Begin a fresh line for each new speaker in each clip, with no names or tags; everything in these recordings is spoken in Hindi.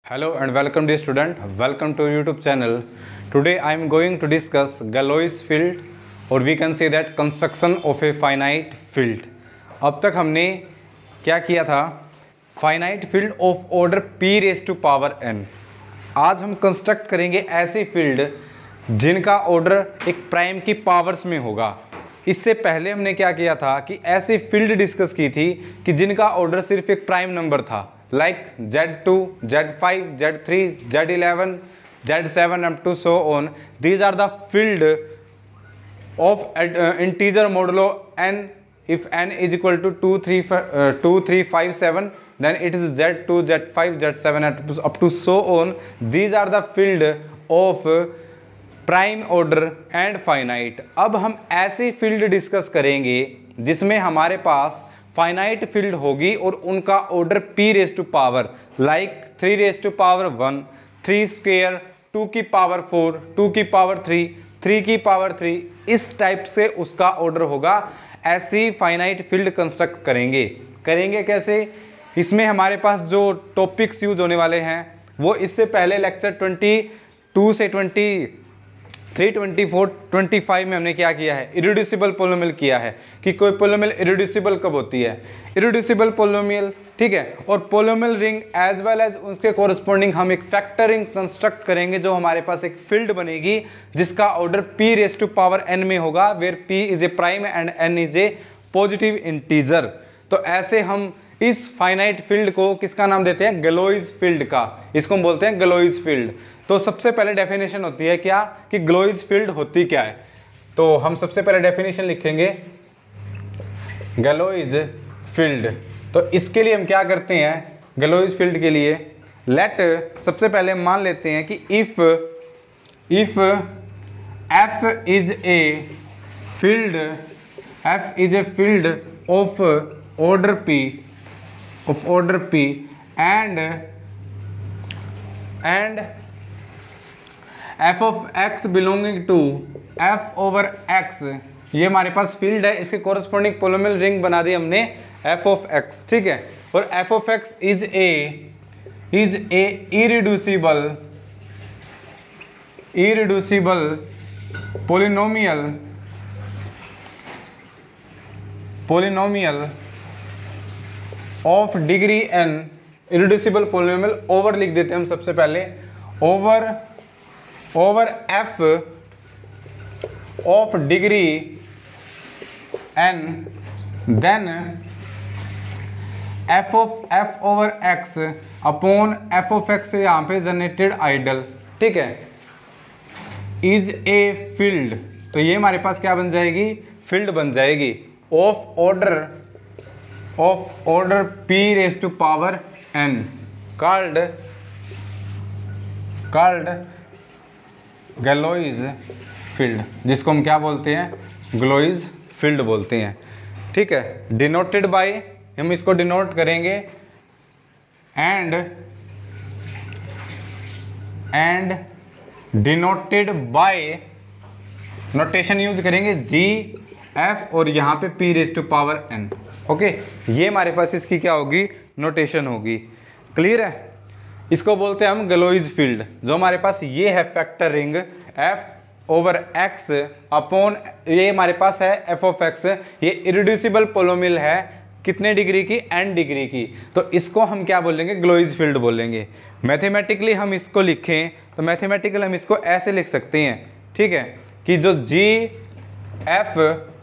Hello and welcome dear student, welcome to YouTube channel. Today I am going to discuss Galois field or we can say that construction of a finite field. अब तक हमने क्या किया था? Finite field of order p raise to power n. आज हम कंस्ट्रक्ट करेंगे ऐसे फील्ड जिनका ऑर्डर एक प्राइम की पावर्स में होगा. इससे पहले हमने क्या किया था कि ऐसे फील्ड डिस्कस की थी कि जिनका ऑर्डर सिर्फ एक प्राइम नंबर था, like Z2, Z5, Z3, Z11, Z7 up to so on. These are the field of integer modulo n. If n is equal to 2, 3, 5, 7, then it is Z2, Z5, Z7 up to so on. These are the field of prime order and finite. अब हम ऐसे फील्ड डिस्कस करेंगे जिसमें हमारे पास फाइनाइट फील्ड होगी और उनका order p raise to power like 3 raise to power 1, 3 square, 2 की पावर 4, 2 की पावर 3, 3 की पावर 3, इस टाइप से उसका ऑर्डर होगा. ऐसी फाइनाइट फील्ड कंस्ट्रक्ट करेंगे कैसे? इसमें हमारे पास जो टॉपिक्स यूज होने वाले हैं वो इससे पहले लेक्चर 22 से 23, 24, 25 में हमने क्या किया है? इरिड्यूसिबल पोलिनोमियल किया है कि कोई पोलिनोमियल इरिड्यूसिबल कब होती है. इरिड्यूसिबल पोलिनोमियल, ठीक है. और polynomial ring as well as उसके कोरस्पॉन्डिंग हम एक फैक्टर रिंग कंस्ट्रक्ट करेंगे जो हमारे पास एक फील्ड बनेगी जिसका order p raise to power n में होगा, where p is a prime and n is a positive integer. तो ऐसे हम इस फाइनाइट फील्ड को किसका नाम देते हैं? गलोइस फील्ड का. इसको हम बोलते हैं गलोइस फील्ड. तो सबसे पहले डेफिनेशन होती है क्या कि गलोइस फील्ड होती क्या है. तो हम सबसे पहले डेफिनेशन लिखेंगे गलोइस फील्ड. तो इसके लिए हम क्या करते हैं? गलोइस फील्ड के लिए लेट सबसे पहले मान लेते हैं कि if f is a field of order p and f of x belonging to f over x, ये हमारे पास फील्ड है. इसके कोरस्पॉन्डिंग पोलिनोमियल रिंग बना दी हमने f of x, ठीक है. और f of x is a irreducible polynomial of degree n. Irreducible polynomial over लिख देते हैं हम सबसे पहले, over f of degree n, then f over x upon f of x से यहाँ पे जनरेटेड आइडल, ठीक है, इज ए फील्ड. तो ये हमारे पास क्या बन जाएगी? फील्ड बन जाएगी of order p raise to power n called Galois field, जिसको हम क्या बोलते हैं? गलोइस फील्ड बोलते हैं, ठीक है. डिनोटेड बाय, हम इसको डिनोट करेंगे and denoted by, notation use करेंगे GF और यहाँ पे p raise to power n. Okay, ये हमारे पास इसकी क्या होगी? नोटेशन होगी. क्लियर है? इसको बोलते हैं हम गलोइस फील्ड. जो हमारे पास ये है factor ring f over x upon, ये हमारे पास है f ऑफ x. ये इरिड्यूसिबल पोलिनोमियल है कितने डिग्री की? n डिग्री की. तो इसको हम क्या बोलेंगे? गलोइस फील्ड बोलेंगे. मैथमेटिकली हम इसको लिखें तो मैथमेटिकली हम इसको ऐसे लिख सकते हैं, ठीक है, कि जो GF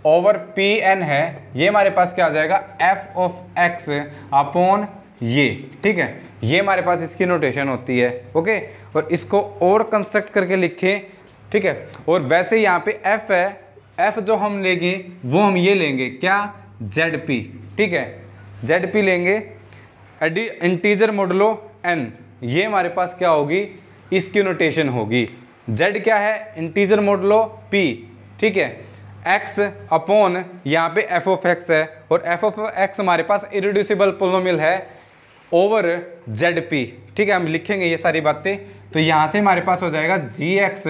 ओवर Pn है ये हमारे पास क्या आ जाएगा? f ऑफ x अपॉन ये, ठीक है. ये हमारे पास इसकी नोटेशन होती है. ओके, और इसको और कंस्ट्रक्ट करके लिखें, ठीक है. और वैसे यहाँ पे f है, f जो हम लेंगे वो हम ये लेंगे क्या? Zp, ठीक है, Zp लेंगे इंटीजर मोडुलो n. ये हमारे पास क्या होगी? इसकी नोटेशन होगी. Z क्या है? इंटीजर मोडुलो p, ठीक है. x अपॉन यहाँ पे f ऑफ x है और f ऑफ x हमारे पास इरिड्यूसिबल पोलिनोमियल है ओवर Zp, ठीक है. हम लिखेंगे ये सारी बातें. तो यहाँ से हमारे पास हो जाएगा gx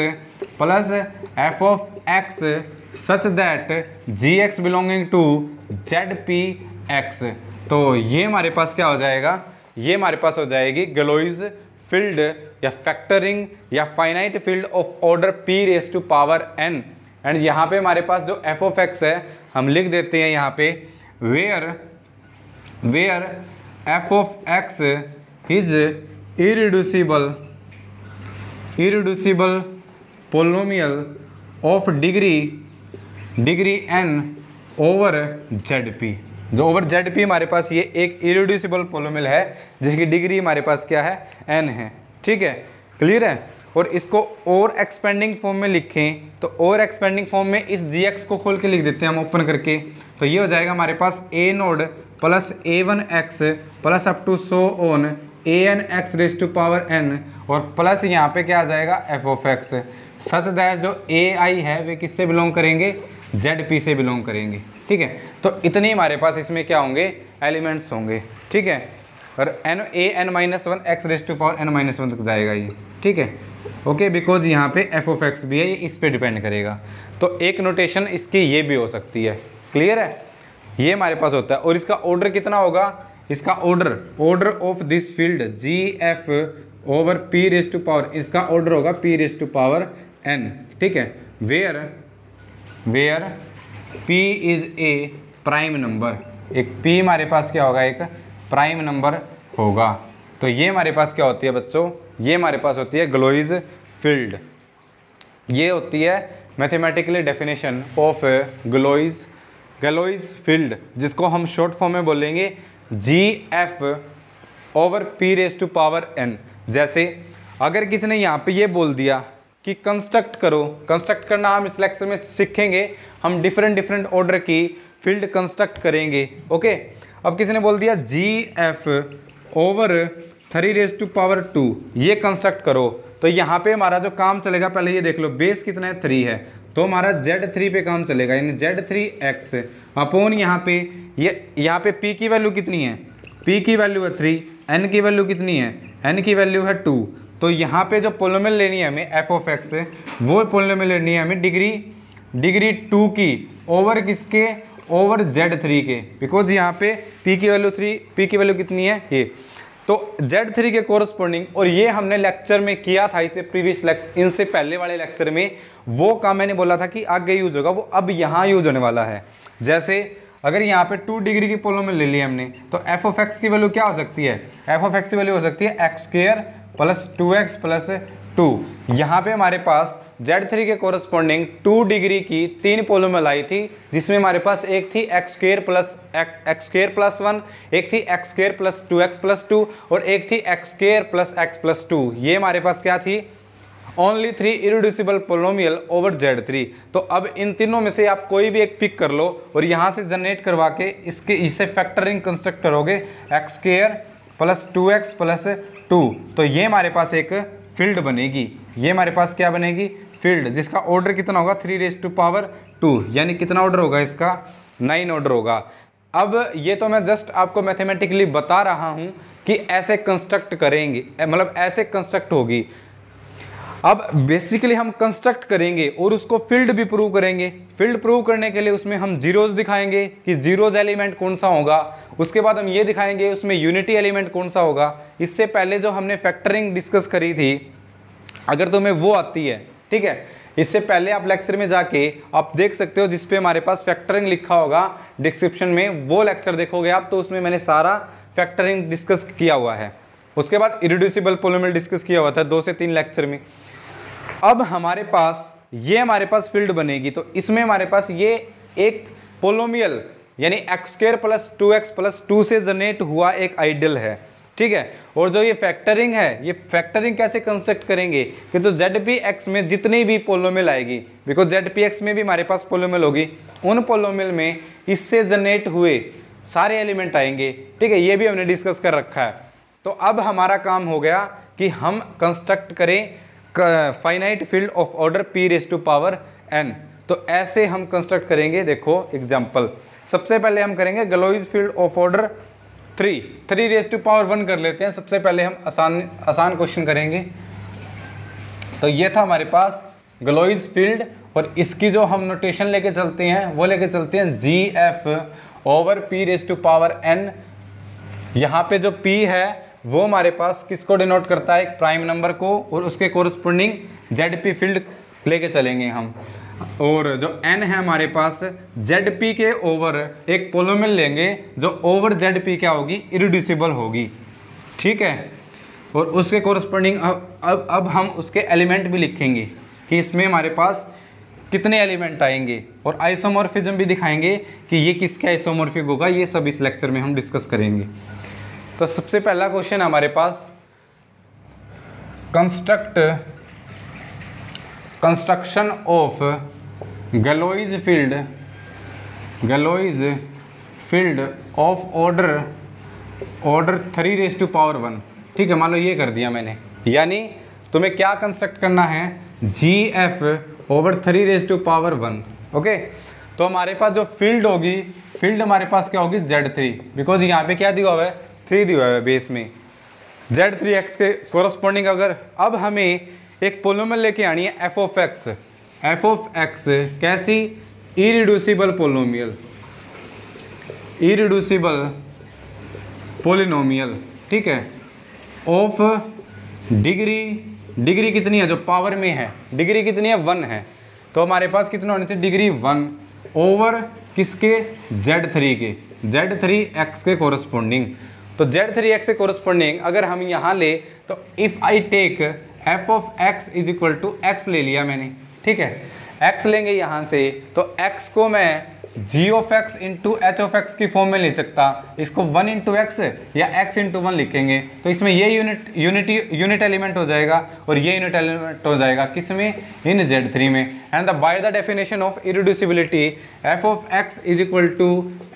plus f of x such that gx belonging to Zpx. तो ये हमारे पास क्या हो जाएगा? ये हमारे पास हो जाएगी गलोइस फील्ड या फैक्टरिंग या finite field of order p raise to power n। And यहाँ पे हमारे पास जो f ऑफ x है हम लिख देते हैं यहाँ पे where f of x is irreducible polynomial of degree n over ZP। जो ओवर ZP हमारे पास ये एक इरिड्यूसिबल पोलोमियल है जिसकी डिग्री हमारे पास क्या है, n है। ठीक है, क्लियर है। और इसको और एक्सपेंडिंग फॉर्म में लिखें तो और एक्सपेंडिंग फॉर्म में इस gx को खोल के लिख देते हैं हम ओपन करके, तो ये हो जाएगा हमारे पास a naught plus a1x plus up to so on an(x) raise to power n और प्लस यहाँ पे क्या आ जाएगा f of x, such that जो ai है वे किससे बिलोंग करेंगे, ZP से बिलोंग करेंगे। ठीक है, तो इतने हमारे पास इसमें क्या होंगे, एलिमेंट्स होंगे। ठीक है, और an-1 x raise to power n-1 तक जाएगा ये। ठीक है, ओके, बिकॉज यहाँ पे f ऑफ x भी है, ये इस पे डिपेंड करेगा। तो एक नोटेशन इसकी ये भी हो सकती है, क्लियर है, ये हमारे पास होता है। और इसका ऑर्डर कितना होगा, इसका order of this field GF over p raise to power, इसका ऑर्डर होगा p raise to power n। ठीक है, where p is a prime number, एक p हमारे पास क्या होगा, एक प्राइम नंबर होगा। तो ये हमारे पास क्या होती है बच्चों, ये हमारे पास होती है गलोइज फील्ड। ये होती है mathematically definition of Galois field, जिसको हम शॉर्ट फॉर्म में बोलेंगे GF over p raise to power n। जैसे अगर किसी ने यहाँ पे ये बोल दिया कि कंस्ट्रक्ट करो, कंस्ट्रक्ट करना हम इस लेक्चर में सीखेंगे, हम डिफरेंट ऑर्डर की फील्ड कंस्ट्रक्ट करेंगे। ओके, अब किसी ने बोल दिया GF over 3 raise to power 2 ये कंस्ट्रक्ट करो, तो यहाँ पे हमारा जो काम चलेगा, पहले ये देख लो बेस कितना है, 3 है, तो हमारा Z3 पे काम चलेगा, यानी Z3x अपॉन यहाँ पे p की वैल्यू कितनी है, p की वैल्यू है 3, n की वैल्यू कितनी है, n की वैल्यू है 2। तो यहाँ पे जो पोलोमियल लेनी है हमें f ऑफ x, वो पोलोमियल लेनी है हमें डिग्री 2 की ओवर किसके, ओवर Z3 के, बिकॉज यहाँ पे p की वैल्यू कितनी है ये, तो Z3 के कोरस्पॉन्डिंग। और ये हमने लेक्चर में किया था, इनसे पहले वाले लेक्चर में वो काम मैंने बोला था कि आगे यूज होगा, वो अब यहाँ यूज होने वाला है। जैसे अगर यहाँ पे 2 डिग्री की पोलोमियल ले ली हमने, तो f ऑफ x की वैल्यू क्या हो सकती है, f ऑफ x की वैल्यू हो सकती है x² प्लस 2x प्लस 2। यहाँ पे हमारे पास Z3 के कोरस्पॉन्डिंग 2 डिग्री की 3 पोलोमियल आई थी, जिसमें हमारे पास एक थी x² प्लस 1, एक थी x² प्लस 2x प्लस 2 और एक थी x² प्लस x प्लस 2। ये हमारे पास क्या थी, only 3 irreducible polynomial over Z3। तो अब इन तीनों में से आप कोई भी एक पिक कर लो और यहाँ से जनरेट करवा के इसे फैक्टरिंग कंस्ट्रक्ट करोगे x² प्लस 2x प्लस 2, तो ये हमारे पास एक फील्ड बनेगी। ये हमारे पास क्या बनेगी, फील्ड, जिसका ऑर्डर कितना होगा, 3 रेज टू पावर 2, यानी कितना ऑर्डर होगा इसका, 9 ऑर्डर होगा। अब ये तो मैं जस्ट आपको मैथमेटिकली बता रहा हूँ कि ऐसे कंस्ट्रक्ट करेंगे, मतलब ऐसे कंस्ट्रक्ट होगी। अब बेसिकली हम कंस्ट्रक्ट करेंगे और उसको फील्ड भी प्रूव करेंगे। फील्ड प्रूव करने के लिए उसमें हम जीरोज दिखाएंगे कि जीरोज एलिमेंट कौन सा होगा, उसके बाद हम ये दिखाएंगे उसमें यूनिटी एलिमेंट कौन सा होगा। इससे पहले जो हमने फैक्टरिंग डिस्कस करी थी, अगर तुम्हें वो आती है, ठीक है, इससे पहले आप लेक्चर में जाके आप देख सकते हो, जिसपे हमारे पास फैक्टरिंग लिखा होगा डिस्क्रिप्शन में, वो लेक्चर देखोगे आप, तो उसमें मैंने सारा फैक्टरिंग डिस्कस किया हुआ है। उसके बाद इरिड्यूसिबल पोलोमियल डिस्कस किया हुआ था 2 से 3 लेक्चर में। अब हमारे पास ये हमारे पास फील्ड बनेगी, तो इसमें हमारे पास ये एक पोलोमियल यानी x² प्लस 2x प्लस 2 से जनरेट हुआ एक आइडियल है, ठीक है। और जो ये फैक्टरिंग है, ये फैक्टरिंग कैसे कंस्ट्रक्ट करेंगे कि जो ZPX में जितनी भी पोलोमियल आएगी, बिकॉज ZPX में भी हमारे पास पोलोमियल होगी, उन पोलोमियल में इससे जनरेट हुए सारे एलिमेंट आएंगे, ठीक है। ये भी हमने डिस्कस कर रखा है। तो अब हमारा काम हो गया कि हम कंस्ट्रक्ट करें finite field of order p raise to power n। तो ऐसे हम कंस्ट्रक्ट करेंगे, देखो एग्जांपल। सबसे पहले हम करेंगे Galois field of order 3 raise to power 1 कर लेते हैं। सबसे पहले हम आसान क्वेश्चन करेंगे। तो ये था हमारे पास गलोइज फील्ड, और इसकी जो हम नोटेशन लेके चलते हैं वो लेके चलते हैं GF over p raise to power n। यहाँ पे जो p है वो हमारे पास किसको डिनोट करता है, एक प्राइम नंबर को, और उसके कोरस्पोंडिंग ZP फील्ड लेके चलेंगे हम। और जो n है हमारे पास ZP के ओवर एक पोलोमियल लेंगे जो ओवर ZP क्या होगी, इरिड्यूसिबल होगी, ठीक है। और उसके कोरस्पोंडिंग अब हम उसके एलिमेंट भी लिखेंगे कि इसमें हमारे पास कितने एलिमेंट आएंगे, और आइसोमॉर्फिज्म भी दिखाएंगे कि ये किसके आइसोमॉर्फिक होगा, ये सब इस लेक्चर में हम डिस्कस करेंगे। तो सबसे पहला क्वेश्चन हमारे पास construction of Galois field of order 3⁻1, ठीक है। मान लो ये कर दिया मैंने, यानी तुम्हें क्या कंस्ट्रक्ट करना है, GF ओवर 3⁻1, ओके। तो हमारे पास जो फील्ड होगी, फील्ड हमारे पास क्या होगी, Z3, बिकॉज यहाँ पे क्या दिया हुआ है, 3 दिया हुआ है बेस में, Z3x के कोरस्पोंडिंग। अगर अब हमें एक पोलोमियल लेके आनी है f ऑफ x, कैसी, इरिड्यूसिबल पोलिनोमियल, ठीक है, ऑफ डिग्री कितनी है, जो पावर में है, डिग्री कितनी है, 1 है। तो हमारे पास कितना होना चाहिए, डिग्री 1 ओवर किसके, Z3 के, Z3x के कोरस्पोंडिंग। तो Z3x के कोरस्पोंडिंग अगर हम यहाँ ले तो if I take f of x is equal to x ले लिया मैंने, ठीक है। x लेंगे यहाँ से, तो x को मैं g of x into h of x की फॉर्म में ले सकता, इसको 1 इंटू एक्स या x इंटू 1 लिखेंगे, तो इसमें ये यूनिट एलिमेंट हो जाएगा और ये यूनिट एलिमेंट हो जाएगा किसमें, इन Z3 में। And by the definition of irreducibility f of x is equal to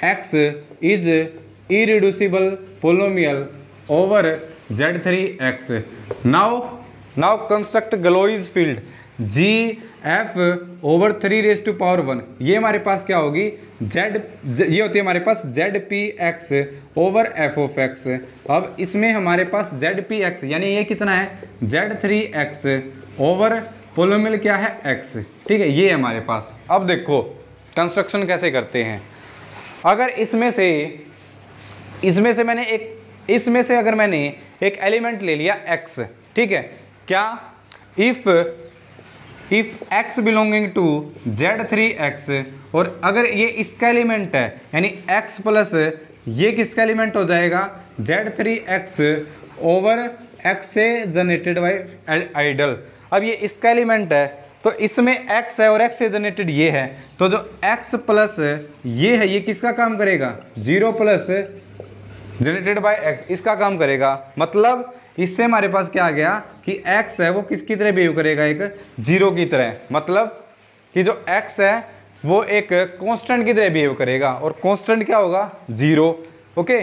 x is irreducible polynomial over Z3x। Now construct Galois field GF over 3⁻1, ये हमारे पास क्या होगी, ये होती है हमारे पास ZPX over f of x। अब इसमें हमारे पास ZPX यानी ये कितना है, Z3x ओवर पोलोमियल क्या है, x, ठीक है, ये हमारे पास। अब देखो कंस्ट्रक्शन कैसे करते हैं। अगर इसमें से अगर मैंने एक एलिमेंट ले लिया x, ठीक है, क्या, if x belonging to Z3x, और अगर ये इसका एलिमेंट है यानी x प्लस ये किसका एलिमेंट हो जाएगा, Z3x ओवर x से जनरेटेड बाई आइडल। अब ये इसका एलिमेंट है तो इसमें x है और x से जनरेटेड ये है, तो जो x प्लस ये है ये किसका काम करेगा, 0 प्लस जनरेटेड बाय x, इसका काम करेगा। मतलब इससे हमारे पास क्या आ गया कि x है वो किसकी तरह बिहेव करेगा, एक 0 की तरह। मतलब कि जो x है वो एक कांस्टेंट की तरह बिहेव करेगा, और कांस्टेंट क्या होगा, 0, ओके।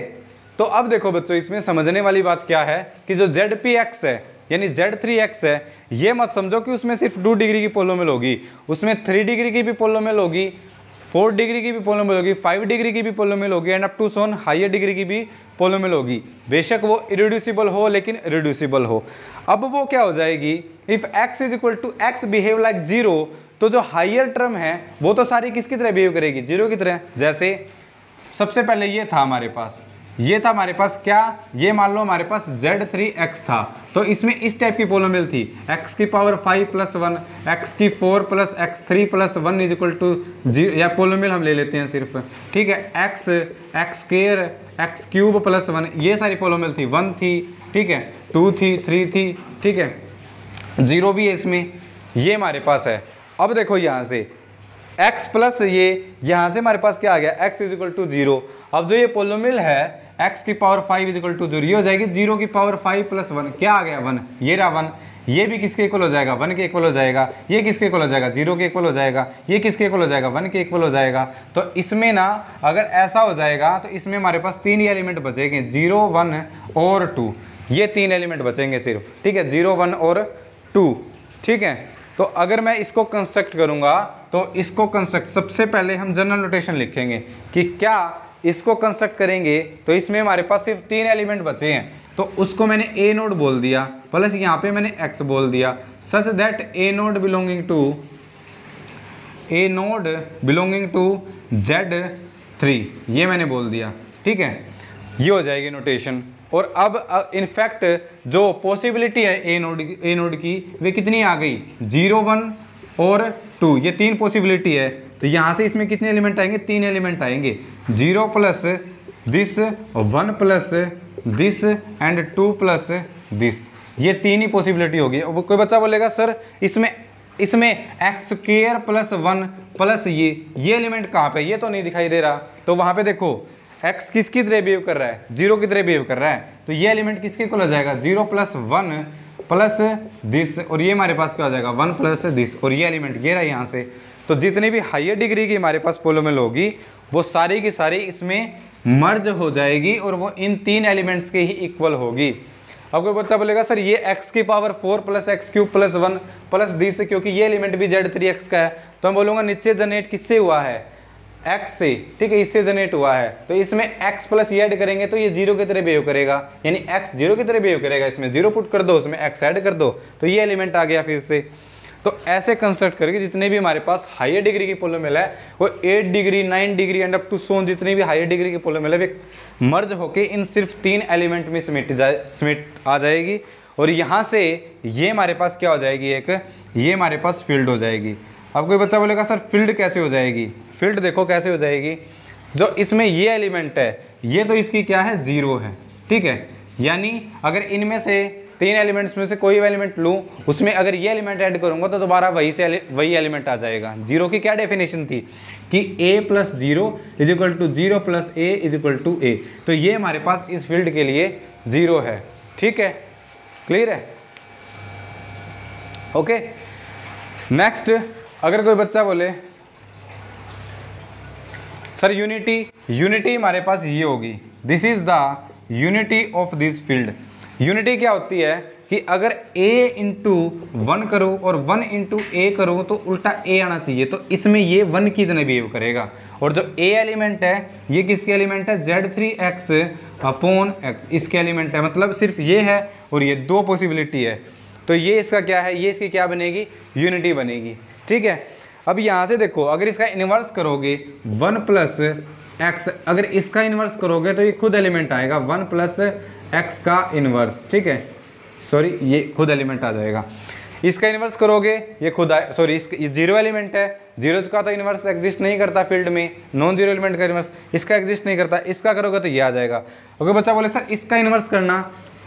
तो अब देखो बच्चों, इसमें समझने वाली बात क्या है कि जो ZPX है यानी Z3x है, ये मत समझो कि उसमें सिर्फ 2 डिग्री की पोलोमियल होगी, उसमें 3 डिग्री की भी पोलोमियल होगी, 4 डिग्री की भी पोलोमियल होगी, 5 डिग्री की भी पोलोमियल होगी, and up to so on higher degree की भी पोलोमियल होगी। बेशक वो इरिड्यूसिबल हो लेकिन रिड्यूसिबल हो। अब वो क्या हो जाएगी, if x is equal to x behave like 0, तो जो हायर टर्म है वो तो सारी किसकी तरह बिहेव करेगी, 0 की तरह। जैसे सबसे पहले ये था हमारे पास क्या, ये मान लो हमारे पास Z3x था, तो इसमें इस टाइप की पोलोमियल थी, x की पावर 5 प्लस 1, x की 4 plus x3 plus 1 is equal to 0, या पोलोमियल हम ले लेते हैं सिर्फ, ठीक है, x square x cube plus 1, ये सारी पोलोमियल थी, 1 थी, ठीक है, 2 थी, 3 थी, ठीक है, 0 भी है इसमें, ये हमारे पास है। अब देखो यहाँ से x प्लस ये यहाँ से हमारे पास क्या आ गया, x इज इक्वल टू 0। अब जो ये पोलोमियल है x की पावर 5 इज इक्वल टू 0, ये हो जाएगी 0 की पावर 5 प्लस 1, क्या आ गया, 1, ये रहा 1, ये भी किसके इक्वल हो जाएगा, 1 के इक्वल हो जाएगा, ये किसके इक्वल हो जाएगा, 0 के इक्वल हो जाएगा, ये किसके इक्वल हो जाएगा, 1 के इक्वल हो जाएगा। तो इसमें ना अगर ऐसा हो जाएगा तो इसमें हमारे पास 3 ही एलिमेंट बचेंगे, 0, 1 और 2, ये 3 एलिमेंट बचेंगे सिर्फ, ठीक है, 0, 1 और 2, ठीक है। तो अगर मैं इसको कंस्ट्रक्ट करूंगा तो इसको कंस्ट्रक्ट, सबसे पहले हम जनरल नोटेशन लिखेंगे कि क्या इसको कंस्ट्रक्ट करेंगे, तो इसमें हमारे पास सिर्फ 3 एलिमेंट बचे हैं, तो उसको मैंने ए नोड बोल दिया, प्लस यहाँ पे मैंने एक्स बोल दिया, such that a naught belonging to Z3, ये मैंने बोल दिया, ठीक है, ये हो जाएगी नोटेशन। और अब इनफैक्ट जो पॉसिबिलिटी है ए नोड की वे कितनी आ गई, 0 1 और 2, ये 3 पॉसिबिलिटी है। तो यहाँ से इसमें कितने एलिमेंट आएंगे, 3 एलिमेंट आएंगे, 0 plus this, 1 plus this and 2 plus this, ये 3 ही पॉसिबिलिटी होगी। कोई बच्चा बोलेगा सर इसमें एक्स स्क्वायर प्लस 1 प्लस ये एलिमेंट कहाँ पे, ये तो नहीं दिखाई दे रहा। तो वहाँ पे देखो x किसकी तरह बिहेव कर रहा है, 0 की तरह बिहेव कर रहा है, तो ये एलिमेंट किसके को आ जाएगा, 0 प्लस 1 प्लस दिस, और ये हमारे पास क्या आ जाएगा 1 प्लस दिस, और ये एलिमेंट ये रहा यहाँ से। तो जितनी भी हायर डिग्री की हमारे पास पॉलिनोमियल होगी वो सारी की सारी इसमें मर्ज हो जाएगी और वो इन 3 एलिमेंट्स के ही इक्वल होगी। अब कोई बच्चा बोलेगा सर ये x की power 4 plus x cube plus 1 plus this, क्योंकि ये एलिमेंट भी z3x का है, तो मैं बोलूँगा नीचे जनरेट किससे हुआ है, x से, ठीक है, इससे जनरेट हुआ है। तो इसमें x प्लस ये ऐड करेंगे तो ये 0 की तरह बिहेव करेगा, यानी x 0 की तरह बिहेव करेगा, इसमें 0 पुट कर दो, उसमें x ऐड कर दो, तो ये एलिमेंट आ गया फिर से। तो ऐसे कंस्ट्रक्ट करके जितने भी हमारे पास हायर डिग्री की पॉलिनोमियल है वो 8 degree 9 degree and up to so on जितनी भी हायर डिग्री की पॉलिनोमियल है वे मर्ज होके इन सिर्फ 3 एलिमेंट में समेट आ जाएगी। और यहाँ से ये हमारे पास क्या हो जाएगी, एक ये हमारे पास फील्ड हो जाएगी। अब कोई बच्चा बोलेगा सर फील्ड कैसे हो जाएगी, फील्ड देखो कैसे हो जाएगी, जो इसमें ये एलिमेंट है ये तो इसकी क्या है 0 है, ठीक है, यानी अगर इनमें से 3 एलिमेंट्स में से कोई एलिमेंट लूँ उसमें अगर ये एलिमेंट ऐड करूँगा तो दोबारा वही एलिमेंट आ जाएगा। 0 की क्या डेफिनेशन थी कि a plus 0 is equal to 0 plus a is equal to a, तो ये हमारे पास इस फील्ड के लिए 0 है, ठीक है, क्लियर है, ओके। नेक्स्ट अगर कोई बच्चा बोले सर यूनिटी हमारे पास ये होगी, this is the unity of this field. Unity क्या होती है कि अगर a इंटू 1 करूँ और 1 इंटू ए करूँ तो उल्टा a आना चाहिए, तो इसमें ये 1 की तरह बिहेव करेगा। और जो a एलिमेंट है ये किसके एलिमेंट है, z3x अपॉन x, इसके एलिमेंट है, मतलब सिर्फ ये है और ये 2 पॉसिबिलिटी है, तो ये इसका क्या है, ये इसकी क्या बनेगी, यूनिटी बनेगी, ठीक है। अब यहाँ से देखो अगर इसका इन्वर्स करोगे 1 प्लस एक्स, अगर इसका इन्वर्स करोगे तो ये खुद एलिमेंट आएगा 1 प्लस एक्स का इन्वर्स, ठीक है, सॉरी ये खुद एलिमेंट आ जाएगा। इसका इन्वर्स करोगे ये खुद सॉरी ये 0 एलिमेंट है, 0 का तो इन्वर्स एग्जिस्ट नहीं करता फील्ड में, नॉन 0 एलिमेंट का इन्वर्स इसका एग्जिस्ट नहीं करता, इसका करोगे तो ये आ जाएगा। अगर बच्चा बोले सर इसका इन्वर्स करना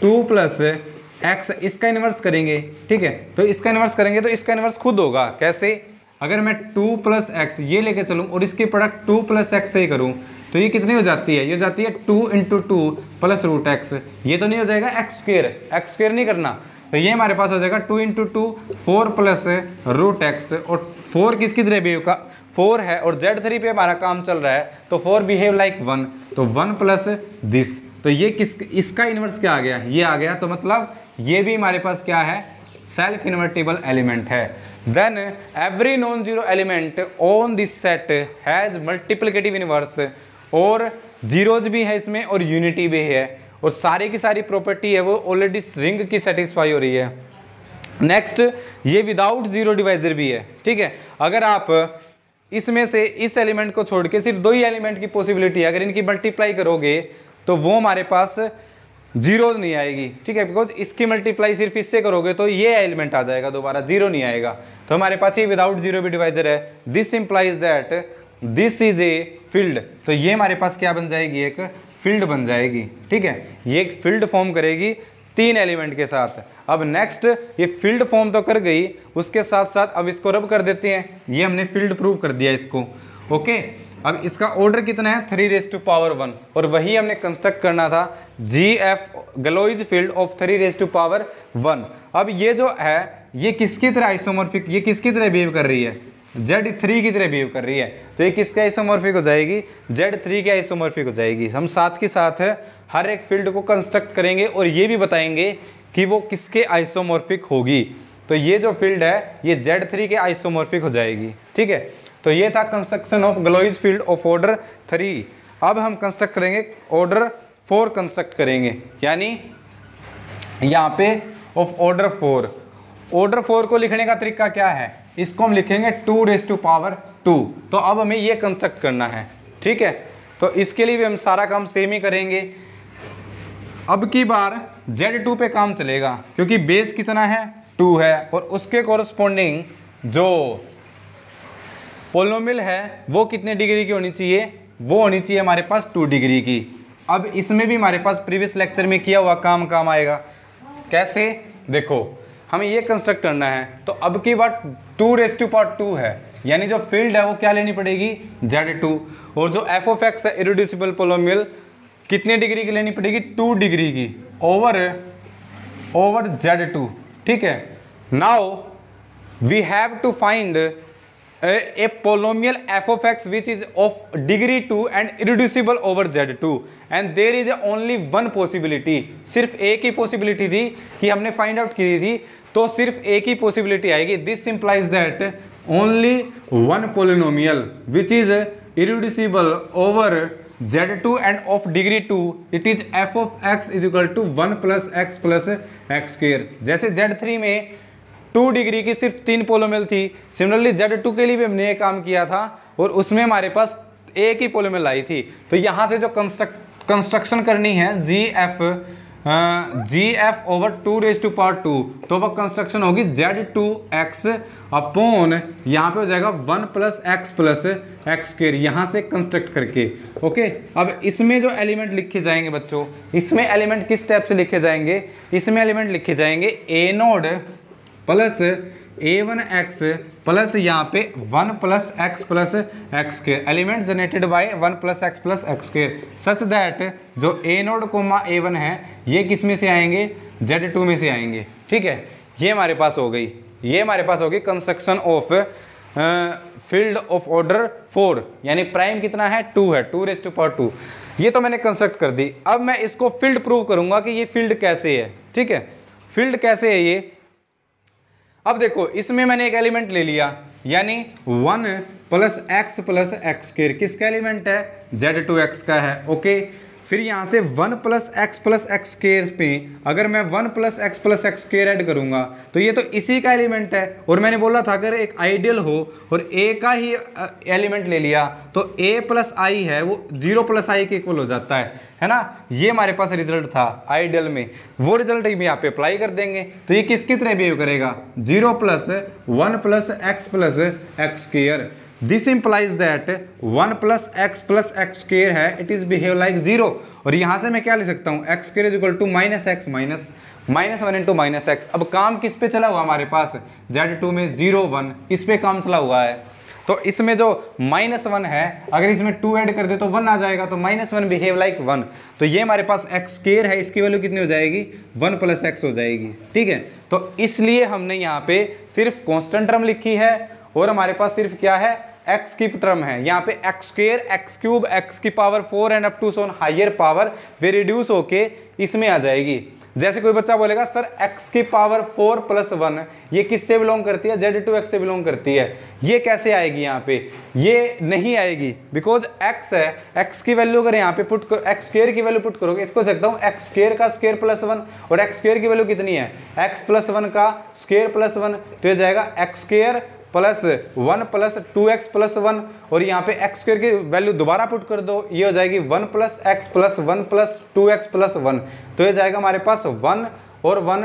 2 प्लस एक्स, इसका इन्वर्स करेंगे, ठीक है, तो इसका इन्वर्स करेंगे तो इसका इन्वर्स खुद होगा, कैसे, अगर मैं 2 प्लस एक्स ये लेके चलूँ और इसकी प्रोडक्ट 2 प्लस एक्स से ही करूँ तो ये कितनी हो जाती है, ये हो जाती है 2 इंटू 2 प्लस रूट एक्स, ये तो नहीं हो जाएगा एक्स स्क्वेयर नहीं करना, तो ये हमारे पास हो जाएगा 2 इंटू 2 4 प्लस रूट एक्स, और 4 किसकी तरह बिहेव का 4 है और z3 पे हमारा काम चल रहा है तो 4 बिहेव लाइक 1, तो 1 प्लस दिस, तो ये इसका इन्वर्स क्या आ गया, ये आ गया, तो मतलब ये भी हमारे पास क्या है, सेल्फ इन्वर्टिबल एलिमेंट है। Then every non zero element on this set has multiplicative inverse, और जीरोज भी है इसमें और यूनिटी भी है, और सारी की सारी प्रॉपर्टी है वो ऑलरेडी रिंग की सेटिस्फाई हो रही है। नेक्स्ट ये विदाउट जीरो डिवाइजर भी है, ठीक है, अगर आप इसमें से इस एलिमेंट को छोड़ के सिर्फ 2 ही एलिमेंट की पॉसिबिलिटी है, अगर इनकी मल्टीप्लाई करोगे तो वो हमारे पास जीरो नहीं आएगी, ठीक है, बिकॉज इसकी मल्टीप्लाई सिर्फ इससे करोगे तो ये एलिमेंट आ जाएगा, दोबारा जीरो नहीं आएगा, तो हमारे पास ये विदाउट जीरो भी डिवाइजर है। This implies that this is a field, तो ये हमारे पास क्या बन जाएगी, एक फील्ड बन जाएगी, ठीक है, ये एक फील्ड फॉर्म करेगी 3 एलिमेंट के साथ। अब नेक्स्ट ये फील्ड फॉर्म तो कर गई, उसके साथ साथ अब इसको रब कर देते हैं, ये हमने फील्ड प्रूव कर दिया इसको, ओके। अब इसका ऑर्डर कितना है 3⁻1, और वही हमने कंस्ट्रक्ट करना था GF गलोइज फील्ड ऑफ 3⁻1। अब ये जो है ये किसकी तरह आइसोमॉर्फिक, ये किसकी तरह बिहेव कर रही है, Z3 की तरह बिहेव कर रही है, तो ये किसके आइसोमॉर्फिक हो जाएगी, Z3 के आइसोमॉर्फिक हो जाएगी। हम साथ के साथ हर एक फील्ड को कंस्ट्रक्ट करेंगे और ये भी बताएंगे कि वो किसके आइसोमॉर्फिक होगी, तो ये जो फील्ड है ये Z3 के आइसोमॉर्फिक हो जाएगी, ठीक है। तो ये था construction of Galois field of order 3। अब हम कंस्ट्रक्ट करेंगे ऑर्डर 4 कंस्ट्रक्ट करेंगे, यानी यहाँ पे ऑफ ऑर्डर 4। ऑर्डर 4 को लिखने का तरीका क्या है, इसको हम लिखेंगे 2⁻2। तो अब हमें ये कंस्ट्रक्ट करना है, ठीक है, तो इसके लिए भी हम सारा काम सेम ही करेंगे। अब की बार Z2 पे काम चलेगा क्योंकि बेस कितना है 2 है और उसके कॉरस्पॉन्डिंग जो पोलोमिल है वो कितने डिग्री की होनी चाहिए, वो होनी चाहिए हमारे पास 2 डिग्री की। अब इसमें भी हमारे पास प्रीवियस लेक्चर में किया हुआ काम आएगा। कैसे, देखो हमें ये कंस्ट्रक्ट करना है तो अब की बार 2⁻², है यानी जो फील्ड है वो क्या लेनी पड़ेगी Z2 और जो f ऑफ x है इरिड्यूसिबल पोलोमियल कितने डिग्री की लेनी पड़ेगी 2 डिग्री की ओवर Z2। ठीक है, now we have to find a polynomial f of x which is of degree 2 and irreducible over Z2 and there is only one possibility। सिर्फ एक ही पॉसिबिलिटी थी कि हमने फाइंड आउट की थी, तो सिर्फ एक ही पॉसिबिलिटी आएगी। This implies that only one polynomial which is irreducible over Z2 and of degree 2 it is f of x is equal to 1 plus x plus x square। जैसे Z3 में 2 डिग्री की सिर्फ 3 पोलोमियल थी, सिमिलरली Z2 के लिए भी हमने ये काम किया था और उसमें हमारे पास एक ही पोलोमियल आई थी। तो यहाँ से जो कंस्ट्रक्शन करनी है GF ओवर 2⁻², तो वह कंस्ट्रक्शन होगी Z2x अपॉन यहाँ पे हो जाएगा 1 प्लस x स्क्वायर, यहाँ से कंस्ट्रक्ट करके। ओके, अब इसमें जो एलिमेंट लिखे जाएंगे बच्चों, इसमें एलिमेंट किस टाइप से लिखे जाएंगे, इसमें एलिमेंट लिखे जाएंगे a naught plus a1x plus यहाँ पे 1 plus x square, element generated by 1 plus x square, such that जो a नोड कोमा a1 है ये किस में से आएंगे Z2 में से आएंगे। ठीक है, ये हमारे पास हो गई, ये हमारे पास होगी construction of field of order 4, यानी प्राइम कितना है 2 है, 2⁻²। ये तो मैंने कंस्ट्रक्ट कर दी। अब मैं इसको फील्ड प्रूव करूंगा कि ये फील्ड कैसे है। ठीक है, फील्ड कैसे है ये, अब देखो इसमें मैंने एक एलिमेंट ले लिया यानी 1 प्लस x स्क्वायर, किसका एलिमेंट है Z2x का है। ओके, फिर यहाँ से 1 प्लस x स्क्वायर पे अगर मैं 1 प्लस x स्क्वायर ऐड करूँगा तो ये तो इसी का एलिमेंट है। और मैंने बोला था अगर एक आइडियल हो और a का ही एलिमेंट ले लिया तो a प्लस आई है वो 0 प्लस आई के इक्वल हो जाता है ना। ये हमारे पास रिजल्ट था आइडियल में, वो रिजल्ट भी यहाँ पे अप्लाई कर देंगे तो ये किसकी तरह बिहेव करेगा 0 plus 1 plus x square. This implies that 1 plus x square है, इट इज बिहेव लाइक 0। और यहाँ से मैं क्या ले सकता हूँ x square is equal to -x minus 1 into -x। अब काम किस पे चला हुआ हमारे पास Z2 में 0 1, इस पे काम चला हुआ है। तो इसमें जो -1 है अगर इसमें 2 ऐड कर दे तो 1 आ जाएगा, तो -1 बिहेव लाइक 1। तो ये हमारे पास x स्क्वायर है, इसकी वैल्यू कितनी हो जाएगी 1 प्लस x हो जाएगी। ठीक है, तो इसलिए हमने यहाँ पे सिर्फ कांस्टेंट टर्म लिखी है और हमारे पास सिर्फ क्या है x की टर्म है। यहाँ पे x square x cube x की power 4 and up to so on higher power वे रिड्यूस होके इसमें आ जाएगी। जैसे कोई बच्चा बोलेगा सर x की पावर 4 प्लस 1 ये किससे बिलोंग करती है Z2x से बिलोंग करती है, ये कैसे आएगी यहाँ पे, ये नहीं आएगी बिकॉज x है, x की वैल्यू अगर यहाँ पे पुट कर x स्क्वायर की वैल्यू पुट करोगे, इसको सकता हूँ x स्क्वायर का स्क्वायर प्लस 1 और x स्क्वायर की वैल्यू कितनी है x प्लस 1 का स्क्वायर प्लस 1, तो ये जाएगा x square plus 1 plus 2x plus 1 और यहाँ पे x स्क्वायर की वैल्यू दोबारा पुट कर दो, ये हो जाएगी 1 plus x plus 1 plus 2x plus 1, तो ये जाएगा हमारे पास 1 और 1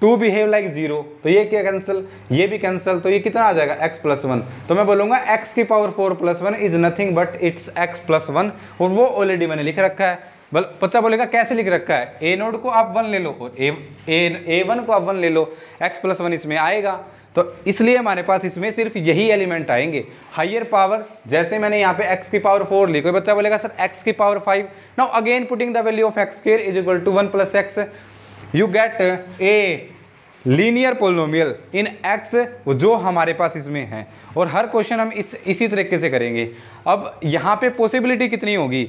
2 बिहेव लाइक 0, तो ये क्या कैंसिल, ये भी कैंसिल, तो ये कितना आ जाएगा x प्लस 1। तो मैं बोलूँगा x की power 4 plus 1 is nothing but it's x plus 1 और वो ऑलरेडी मैंने लिख रखा है। बच्चा बोलेगा कैसे लिख रखा है, ए नोड को आप 1 ले लो और a1 को आप 1 ले लो, x प्लस 1 इसमें आएगा, तो इसलिए हमारे पास इसमें सिर्फ यही एलिमेंट आएंगे। हायर पावर जैसे मैंने यहाँ पे x की पावर 4 ली, कोई बच्चा बोलेगा सर x की power 5, now again putting the value of x square is equal to 1 plus x, you get a linear polynomial in x जो हमारे पास इसमें है। और हर क्वेश्चन हम इसी तरीके से करेंगे। अब यहाँ पे पॉसिबिलिटी कितनी होगी,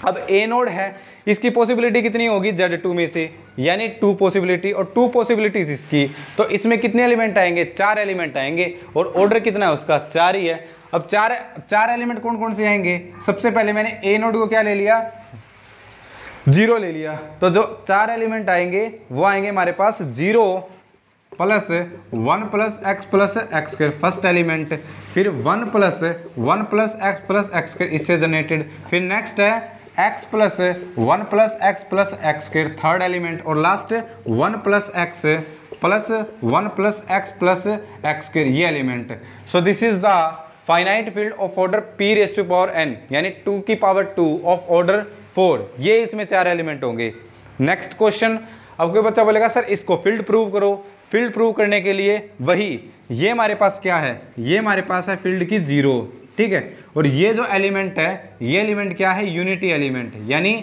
अब a नोड है, इसकी पॉसिबिलिटी कितनी होगी Z2 में से, यानी 2 पॉसिबिलिटी और 2 पॉसिबिलिटीज इसकी, तो इसमें कितने एलिमेंट आएंगे 4 एलिमेंट आएंगे और ऑर्डर कितना है उसका 4 ही है। अब चार एलिमेंट कौन कौन से आएंगे, सबसे पहले मैंने a नोड को क्या ले लिया 0 ले लिया, तो जो 4 एलिमेंट आएंगे वो आएंगे हमारे पास 0 plus 1 plus x square first element, फिर 1 प्लस x स्क्वायर इससे जनरेटेड, फिर नेक्स्ट है x plus 1 plus x plus x square third element, और last 1 plus x plus 1 plus x plus x square ये element. So this is the finite field of order p raise to power n, यानी 2 की पावर 2 ऑफ ऑर्डर 4। ये इसमें 4 एलिमेंट होंगे। नेक्स्ट क्वेश्चन, अब कोई बच्चा बोलेगा सर इसको फील्ड प्रूव करो। फील्ड प्रूव करने के लिए वही, ये हमारे पास क्या है, ये हमारे पास है फील्ड की 0, ठीक है। और ये जो एलिमेंट है, ये एलिमेंट क्या है, यूनिटी एलिमेंट, यानी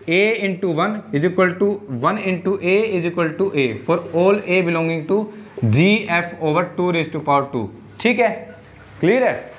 a into 1 is equal to 1 into a is equal to a for all a belonging to GF over 2 raise to power 2, ठीक है, क्लियर है।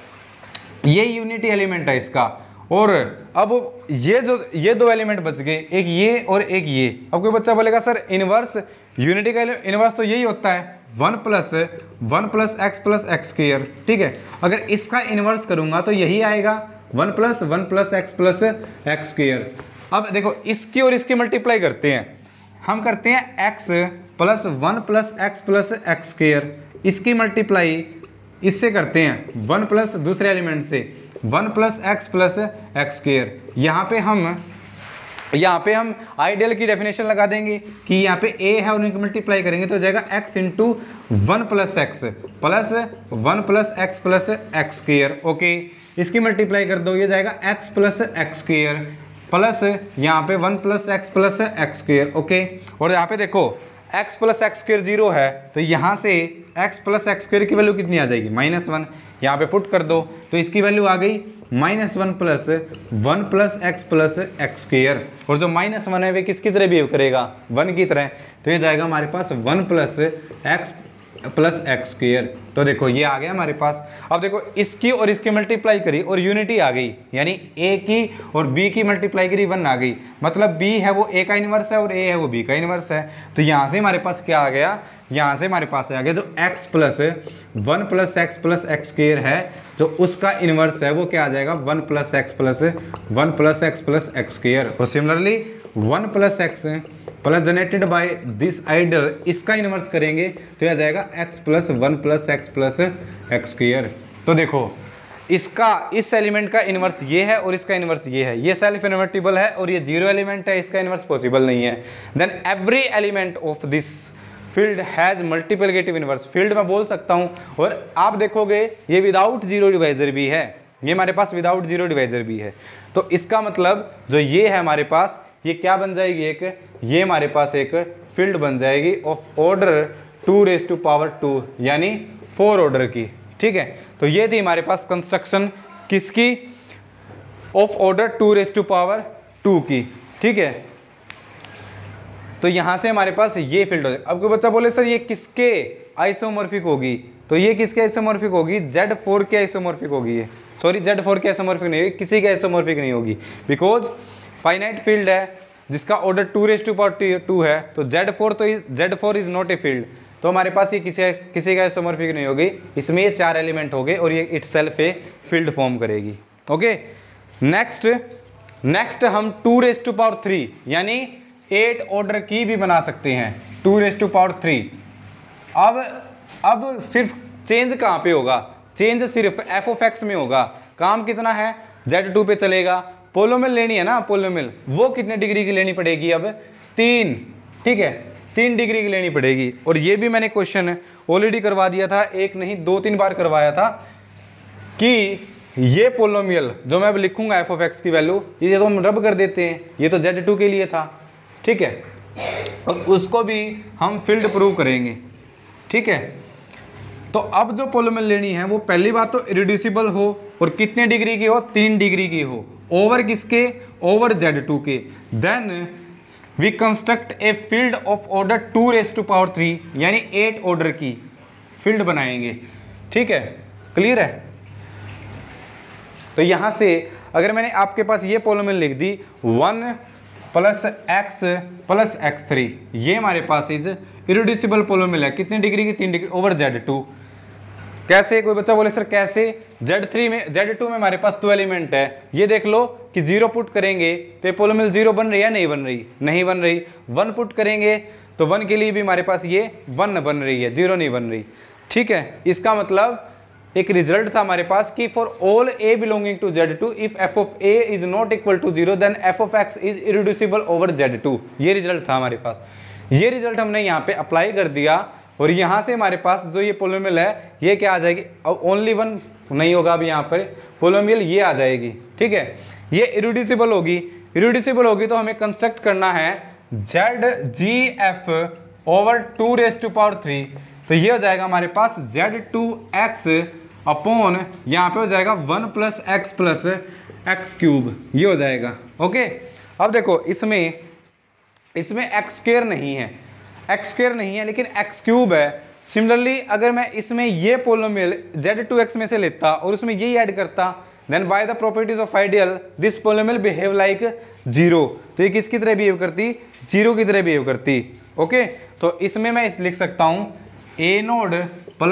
ये यूनिटी एलिमेंट है इसका। और अब ये दो एलिमेंट बच गए, एक ये और एक ये। अब कोई बच्चा बोलेगा सर इनवर्स, यूनिटी का इनवर्स तो यही होता है 1 plus x plus x square, ठीक है। अगर इसका इनवर्स करूंगा तो यही आएगा 1 plus x plus x square. अब देखो इसकी और इसकी मल्टीप्लाई करते हैं, हम करते हैं x plus 1 plus x plus x square, इसकी मल्टीप्लाई इससे करते हैं 1 प्लस दूसरे एलिमेंट से 1 plus x plus x square. यहाँ पे हम आइडियल की डेफिनेशन लगा देंगे कि यहाँ पे a है और इनको मल्टीप्लाई करेंगे तो हो जाएगा x into 1 plus x plus 1 plus x plus x square, okay. इसकी मल्टीप्लाई कर दो, ये जाएगा x plus x square plus यहाँ पे 1 plus x plus x square, okay. और यहाँ पे देखो x प्लस एक्स स्क्वायर 0 है तो यहाँ से x प्लस एक्स स्क्वायर की वैल्यू कितनी आ जाएगी, -1। यहाँ पे पुट कर दो तो इसकी वैल्यू आ गई -1 plus 1 plus x plus x square. और जो -1 है वे किसकी तरह बिहेव करेगा, 1 की तरह, तो ये जाएगा हमारे पास 1 plus x plus x square. तो देखो ये आ गया हमारे पास। अब देखो इसकी और इसकी मल्टीप्लाई करी और यूनिटी आ गई, यानी a की और b की मल्टीप्लाई करी 1 आ गई, मतलब b है वो a का इनवर्स है और a है वो b का इनवर्स है। तो यहाँ से हमारे पास क्या आ गया, यहाँ से हमारे पास आ गया जो x plus 1 plus x plus x square है, जो उसका इनवर्स है वो क्या आ जाएगा 1 plus x plus 1 plus x plus x square. और similarly 1 plus x plus generated by this ideal, इसका इनवर्स करेंगे तो यह जाएगा x plus 1 plus x plus x square. तो देखो इसका, इस एलिमेंट का इनवर्स ये है और इसका इनवर्स ये है, ये सेल्फ इन्वर्टिबल है और ये 0 एलिमेंट है, इसका इनवर्स पॉसिबल नहीं है। Then every element of this field has multiplicative inverse, field में बोल सकता हूँ। और आप देखोगे ये विदाउट 0 डिवाइजर भी है, ये हमारे पास विदाउट 0 डिवाइजर भी है। तो इसका मतलब जो ये है हमारे पास, ये क्या बन जाएगी, एक ये हमारे पास एक फील्ड बन जाएगी of order 2 raise to power 2, यानी 4 ऑर्डर की, ठीक है। तो ये थी हमारे पास कंस्ट्रक्शन किसकी, of order 2 raise to power 2 की, ठीक है। तो यहाँ से हमारे पास ये फील्ड हो जाए। अब कोई बच्चा बोले सर ये किसके आइसोमॉर्फिक होगी, तो ये किसके आइसोमॉर्फिक होगी, Z4 के आइसोमॉर्फिक होगी। ये सॉरी Z4 के आइसोमॉर्फिक नहीं होगी, किसी के आइसोमॉर्फिक नहीं होगी, बिकॉज फाइनाइट फील्ड है जिसका ऑर्डर 2 रेज़ टू पावर 2 है। तो Z4 is not a field, तो हमारे पास ये किसी का आइसोमॉर्फिक नहीं होगी, इसमें ये 4 एलिमेंट हो गए और ये इटसेल्फ ए फील्ड फॉर्म करेगी, ओके। नेक्स्ट हम 2 रेज़ टू पावर 3 यानी 8 ऑर्डर की भी बना सकते हैं, 2 रेज़ टू पावर 3। अब सिर्फ चेंज कहाँ पे होगा, चेंज सिर्फ f ऑफ x में होगा। काम कितना है, Z2 पे चलेगा, पोलोमिल लेनी है ना, पोलोमिल वो कितने डिग्री की लेनी पड़ेगी, अब 3, ठीक है, 3 डिग्री की लेनी पड़ेगी। और ये भी मैंने क्वेश्चन ऑलरेडी करवा दिया था, एक नहीं 2-3 बार करवाया था कि ये पोलोमियल जो मैं अब लिखूंगा f ऑफ x की वैल्यू, ये तो हम रब कर देते हैं, ये तो Z2 के लिए था, ठीक है, और उसको भी हम फील्ड प्रूव करेंगे, ठीक है। तो अब जो पोलोमियल लेनी है वो पहली बात तो इरिड्यूसिबल हो और कितने डिग्री की हो, 3 डिग्री की हो, ओवर किसके, ओवर Z2 के। Then we construct a field of order 2 raise to power 3 यानी 8 ऑर्डर की फील्ड बनाएंगे, ठीक है, क्लियर है। तो यहां से अगर मैंने आपके पास ये पोलोमियल लिख दी 1 प्लस एक्स प्लस x3, ये हमारे पास इज इरिड्यूसिबल पोलोमियल है, कितने डिग्री की, 3 डिग्री, ओवर Z2। कैसे, कोई बच्चा बोले सर कैसे, Z2 में हमारे पास 2 एलिमेंट है, ये देख लो कि 0 पुट करेंगे तो ये पोलोमियल 0 बन रही है, नहीं बन रही, नहीं बन रही। 1 पुट करेंगे तो 1 के लिए भी हमारे पास ये 1 बन रही है, 0 नहीं बन रही, ठीक है। इसका मतलब एक रिजल्ट था हमारे पास कि for all a belonging to Z2 if f of a is not equal to 0 then f of x is irreducible over Z2। ये रिजल्ट था हमारे पास। ये रिजल्ट हमने यहाँ पे अप्लाई कर दिया और यहाँ से हमारे पास जो ये पोलोमियल है ये क्या आ जाएगी, ओनली वन नहीं होगा अब यहाँ पर पोलोमियल ये आ जाएगी। ठीक है, ये इरिड्यूसिबल होगी। इरिड्यूसिबल होगी तो हमें कंस्ट्रक्ट करना है ZGF ओवर 2⁻3। तो ये हो जाएगा हमारे पास Z2x अपॉन यहाँ पे हो जाएगा 1 + x + x³ ये हो जाएगा। ओके, अब देखो इसमें x² नहीं है, x² नहीं है लेकिन x³ है। सिमिलरली अगर मैं इसमें ये पोलोमियल Z2x में से लेता और उसमें ये ऐड करता then by the properties of ideal this polynomial behave like 0। तो ये किसकी तरह बिहेव करती, 0 की तरह बिहेव करती। ओके, तो इसमें मैं लिख सकता हूँ a0 +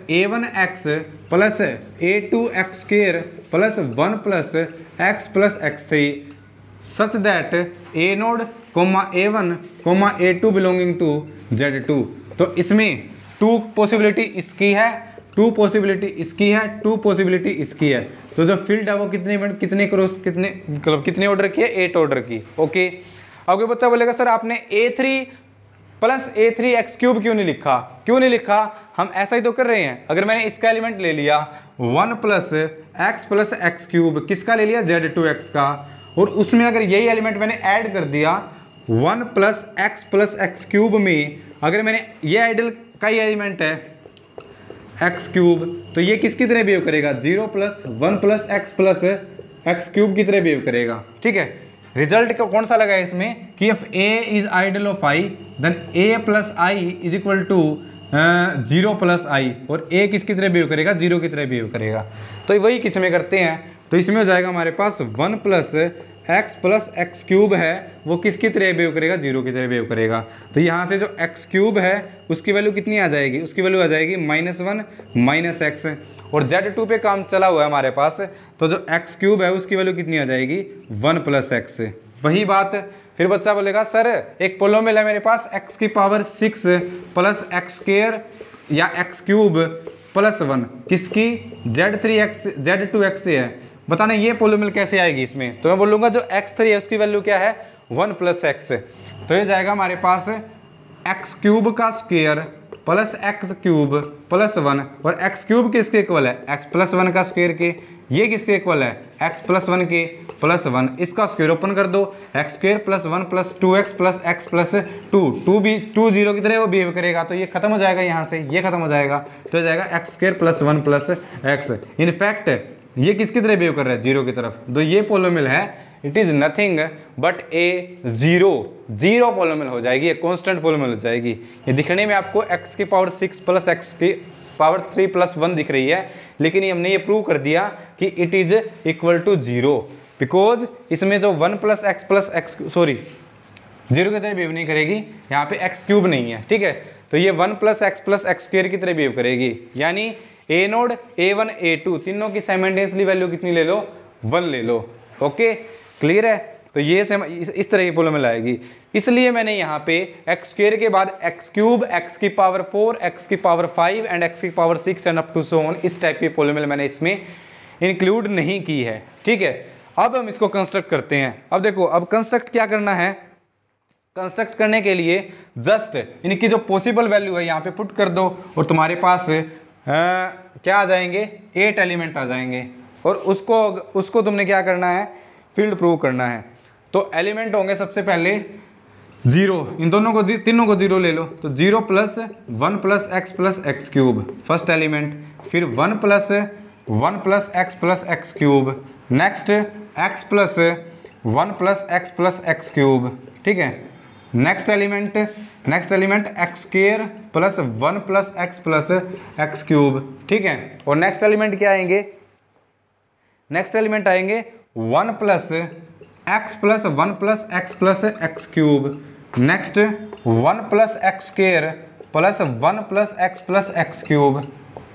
a1x + a2x² + 1 + x + x3 such that a0, a1, a2 belonging to Z2। तो इसमें 2 पॉसिबिलिटी इसकी है, 2 पॉसिबिलिटी इसकी है, 2 पॉसिबिलिटी इसकी है। तो जो फील्ड है वो कितने ऑर्डर की है, 8 ऑर्डर की। ओके, अब कोई बच्चा बोलेगा सर आपने a3 + a3x³ क्यों नहीं लिखा, क्यों नहीं लिखा? हम ऐसा ही तो कर रहे हैं। अगर मैंने इसका एलिमेंट ले लिया 1 + x + x³, किसका ले लिया, Z2x का, और उसमें अगर यही एलिमेंट मैंने ऐड कर दिया 1 + x + x³ में, अगर मैंने ये आइडियल का ही एलिमेंट है x³, तो ये किसकी तरह बिहेव करेगा, 0 + 1 + x + x³ की तरह बिहेव करेगा। ठीक है, रिजल्ट कौन सा लगा है इसमें कि if a is ideal of i then a + i is equal to 0 + i, और a किसकी तरह बिहेव करेगा, 0 की तरह बिहेव करेगा। तो वही किसमें करते हैं, तो इसमें हो जाएगा हमारे पास 1 + x + x³ है वो किसकी तरह बिहेव करेगा, 0 की तरह बिहेव करेगा। तो यहाँ से जो x³ है उसकी वैल्यू कितनी आ जाएगी, उसकी वैल्यू आ जाएगी -1 - x, और Z2 पे काम चला हुआ है हमारे पास, तो जो x³ है उसकी वैल्यू कितनी आ जाएगी, 1 + x। वही बात फिर बच्चा बोलेगा सर एक पोलोमियल है मेरे पास x⁻6 + x² या x³ + 1 किसकी, Z2x से है, बताना ये पोलोमियल कैसे आएगी इसमें। तो मैं बोलूँगा जो x3 है उसकी वैल्यू क्या है, 1 + x। तो ये जाएगा हमारे पास x³ का स्क्वायर + x³ + 1, और x³ किसके इक्वल है, x + 1 का स्क्वायर के। ये किसके इक्वल है, x + 1 के + 1, इसका स्क्वायर ओपन कर दो, x² + 1 + 2x + x + 2 भी 2 0 की तरह वो बिहेव करेगा। तो ये खत्म हो जाएगा, यहाँ से ये खत्म हो जाएगा, तो हो जाएगा x² + 1 + x। इनफैक्ट ये किसकी तरह बिहेव कर रहा है, 0 की तरफ। तो ये पोलोमियल है, इट इज नथिंग बट ए 0 पोलोमियल हो जाएगी, एक कांस्टेंट पोलोमियल हो जाएगी। ये दिखने में आपको x⁻6 + x⁻3 + 1 दिख रही है, लेकिन हमने ये प्रूव कर दिया कि it is equal to 0 because इसमें जो 1 + x + x 0 की तरह बिहेव नहीं करेगी, यहाँ पे x³ नहीं है। ठीक है, तो ये 1 + x + x² की तरह बिहेव करेगी, यानी a0, a1, a2 तीनों की साइमल्टेनियसली वैल्यू कितनी ले लो, 1 ले लो। ओके, क्लियर है। तो ये इस तरह की पोलोमियल आएगी। इसलिए मैंने यहाँ पे x² के बाद x³ x⁻4 x⁻5 and x⁻6 and up to so on, इस टाइप की पोलोमियल मैंने इसमें इंक्लूड नहीं की है। ठीक है, अब हम इसको कंस्ट्रक्ट करते हैं। अब देखो, अब कंस्ट्रक्ट क्या करना है, कंस्ट्रक्ट करने के लिए जस्ट इनकी जो पॉसिबल वैल्यू है यहाँ पे पुट कर दो, और तुम्हारे पास क्या आ जाएंगे, 8 एलिमेंट आ जाएंगे, और उसको तुमने क्या करना है, फील्ड प्रूव करना है। तो एलिमेंट होंगे सबसे पहले 0, इन दोनों को तीनों को 0 ले लो, तो 0 + 1 + x + x³ फर्स्ट एलिमेंट, फिर 1 + 1 + x + x³, next x + 1 + x + x³। ठीक है, next element x² + 1 + x + x³। ठीक है, और नेक्स्ट एलिमेंट क्या आएंगे, नेक्स्ट एलिमेंट आएंगे 1 + x + 1 + x + x³, next 1 + x² + 1 + x + x³,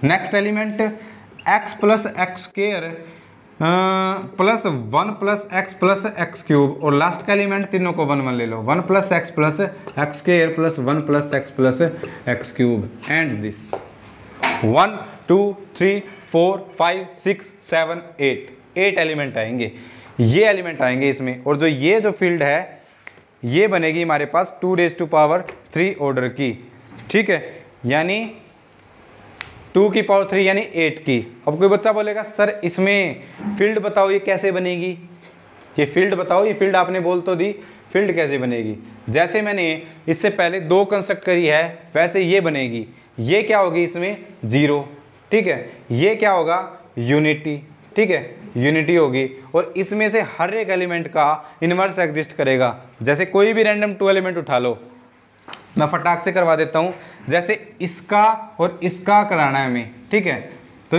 next element x + x² + 1 + x + x³, और लास्ट का एलिमेंट तीनों को 1 1 ले लो, 1 + x + x² + 1 + x + x³ and this 1 2 3 4 5 6 7 8 element आएंगे, ये एलिमेंट आएंगे इसमें। और जो ये जो फील्ड है ये बनेगी हमारे पास 2⁻³ ऑर्डर की, ठीक है, यानी 2⁻³ यानी 8 की। अब कोई बच्चा बोलेगा सर इसमें फील्ड बताओ ये कैसे बनेगी, ये फील्ड बताओ, ये फील्ड आपने बोल तो दी, फील्ड कैसे बनेगी? जैसे मैंने इससे पहले 2 कंस्ट्रक्ट करी है वैसे ये बनेगी। ये क्या होगी इसमें 0, ठीक है, ये क्या होगा यूनिटी, ठीक है, यूनिटी होगी। और इसमें से हर एक एलिमेंट का इन्वर्स एग्जिस्ट करेगा। जैसे कोई भी रैंडम 2 एलिमेंट उठा लो, मैं फटाक से करवा देता हूँ। जैसे इसका और इसका कराना है हमें, ठीक है, तो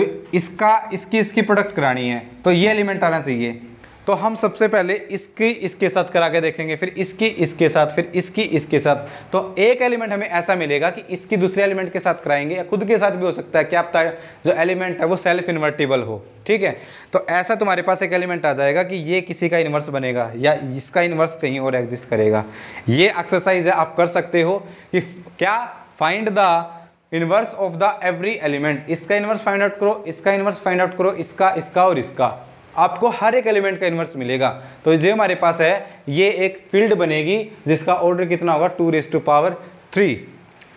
इसकी प्रोडक्ट करानी है, तो ये एलिमेंट आना चाहिए। तो हम सबसे पहले इसके साथ करा के देखेंगे, फिर इसके साथ, फिर इसके साथ। तो एक एलिमेंट हमें ऐसा मिलेगा कि इसकी दूसरे एलिमेंट के साथ कराएंगे, या खुद के साथ भी हो सकता है, क्या पता है जो एलिमेंट है वो सेल्फ इन्वर्टिबल हो, ठीक है। तो ऐसा तुम्हारे पास एक एलिमेंट आ जाएगा कि ये किसी का इन्वर्स बनेगा या इसका इन्वर्स कहीं और एग्जिस्ट करेगा। ये एक्सरसाइज है, आप कर सकते हो कि क्या find the inverse of the every element. इसका इन्वर्स फाइंड आउट करो, इसका इन्वर्स फाइंड आउट करो, इसका और इसका, आपको हर एक एलिमेंट का इन्वर्स मिलेगा। तो जो हमारे पास है ये एक फील्ड बनेगी जिसका ऑर्डर कितना होगा 2⁻³,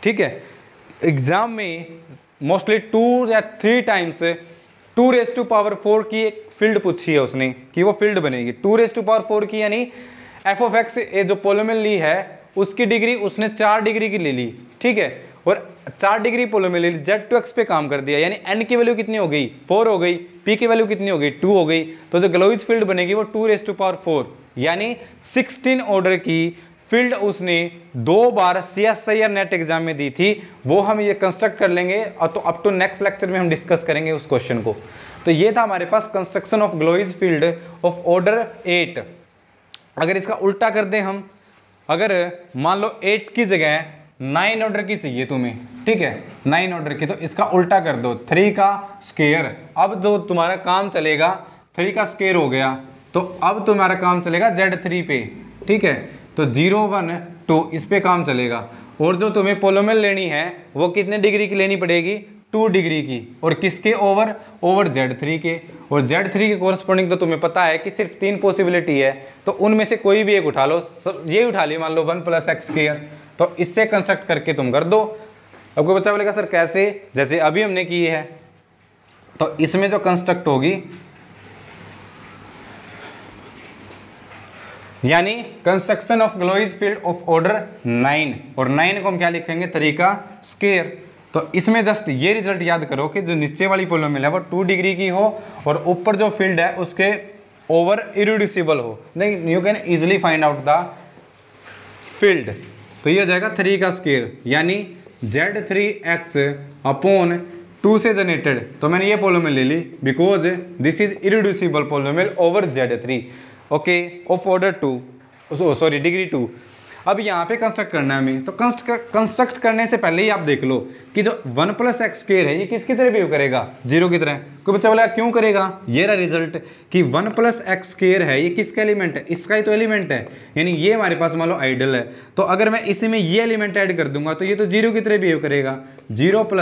ठीक है। एग्जाम में मोस्टली 2 या 3 टाइम्स 2⁻⁴ की एक फील्ड पूछी है उसने कि वो फील्ड बनेगी 2⁻⁴ की, यानी f(x) जो पोलोमियल ली है उसकी डिग्री उसने 4 डिग्री की ले ली, ठीक है, और 4 डिग्री पोलोमियल ले ली, z/x पे काम कर दिया, यानी n की वैल्यू कितनी हो गई 4 हो गई, p की वैल्यू कितनी हो गई 2 हो गई। तो जो गलोइज फील्ड बनेगी वो 2⁻⁴ यानी 16 ऑर्डर की फील्ड उसने 2 बार CSIR नेट एग्जाम में दी थी, वो हम ये कंस्ट्रक्ट कर लेंगे। और तो अप टू नेक्स्ट लेक्चर में हम डिस्कस करेंगे उस क्वेश्चन को। तो ये था हमारे पास construction of Galois field of order 8। अगर इसका उल्टा कर दें हम, अगर मान लो 8 की जगह 9 ऑर्डर की चाहिए तुम्हें, ठीक है, 9 ऑर्डर की, तो इसका उल्टा कर दो 3 का स्क्वायर। अब जो तुम्हारा काम चलेगा 3 का स्क्वायर हो गया, तो अब तुम्हारा काम चलेगा Z3 पे, ठीक है, तो 0 1 2 इस पे काम चलेगा। और जो तुम्हें पोलोमियल लेनी है वो कितने डिग्री की लेनी पड़ेगी 2 डिग्री की, और किसके ओवर Z3 के। और Z3 के कोरस्पॉन्डिंग तो तुम्हें पता है कि सिर्फ 3 पॉसिबिलिटी है, तो उनमें से कोई भी एक उठा लो, ये उठा ली मान लो 1 + x², तो इससे कंस्ट्रक्ट करके तुम कर दो। अब कोई बच्चा बोलेगा सर कैसे, जैसे अभी हमने की है, तो इसमें जो कंस्ट्रक्ट होगी यानी construction of Galois field of order 9, और 9 को हम क्या लिखेंगे 3 का स्क्वायर। तो इसमें जस्ट ये रिजल्ट याद करो कि जो नीचे वाली पोलोमियल है वो 2 डिग्री की हो और ऊपर जो फील्ड है उसके ओवर इरिड्यूसिबल हो, नहीं you can easily find out the field. तो ये हो जाएगा 3 का स्क्वायर यानी Z3x अपॉन 2 से जनरेटेड। तो मैंने ये पोलोमियल ले ली because this is irreducible polynomial over Z3, okay, of order 2, sorry degree 2। अब यहाँ पे कंस्ट्रक्ट करना है हमें, तो कंस्ट्रक्ट करने से पहले ही आप देख लो कि जो 1 + x² है ये किसकी तरह बिहेव करेगा 0 की तरह। कोई बच्चा बोला क्यों करेगा, ये रहा रिजल्ट कि 1 + x² है, ये किसका एलिमेंट है, इसका ही तो एलिमेंट है, यानी ये हमारे पास मान लो आइडल है। तो अगर मैं इसी में ये एलिमेंट ऐड कर दूंगा तो ये तो 0 की तरह बिहेव करेगा, 0 +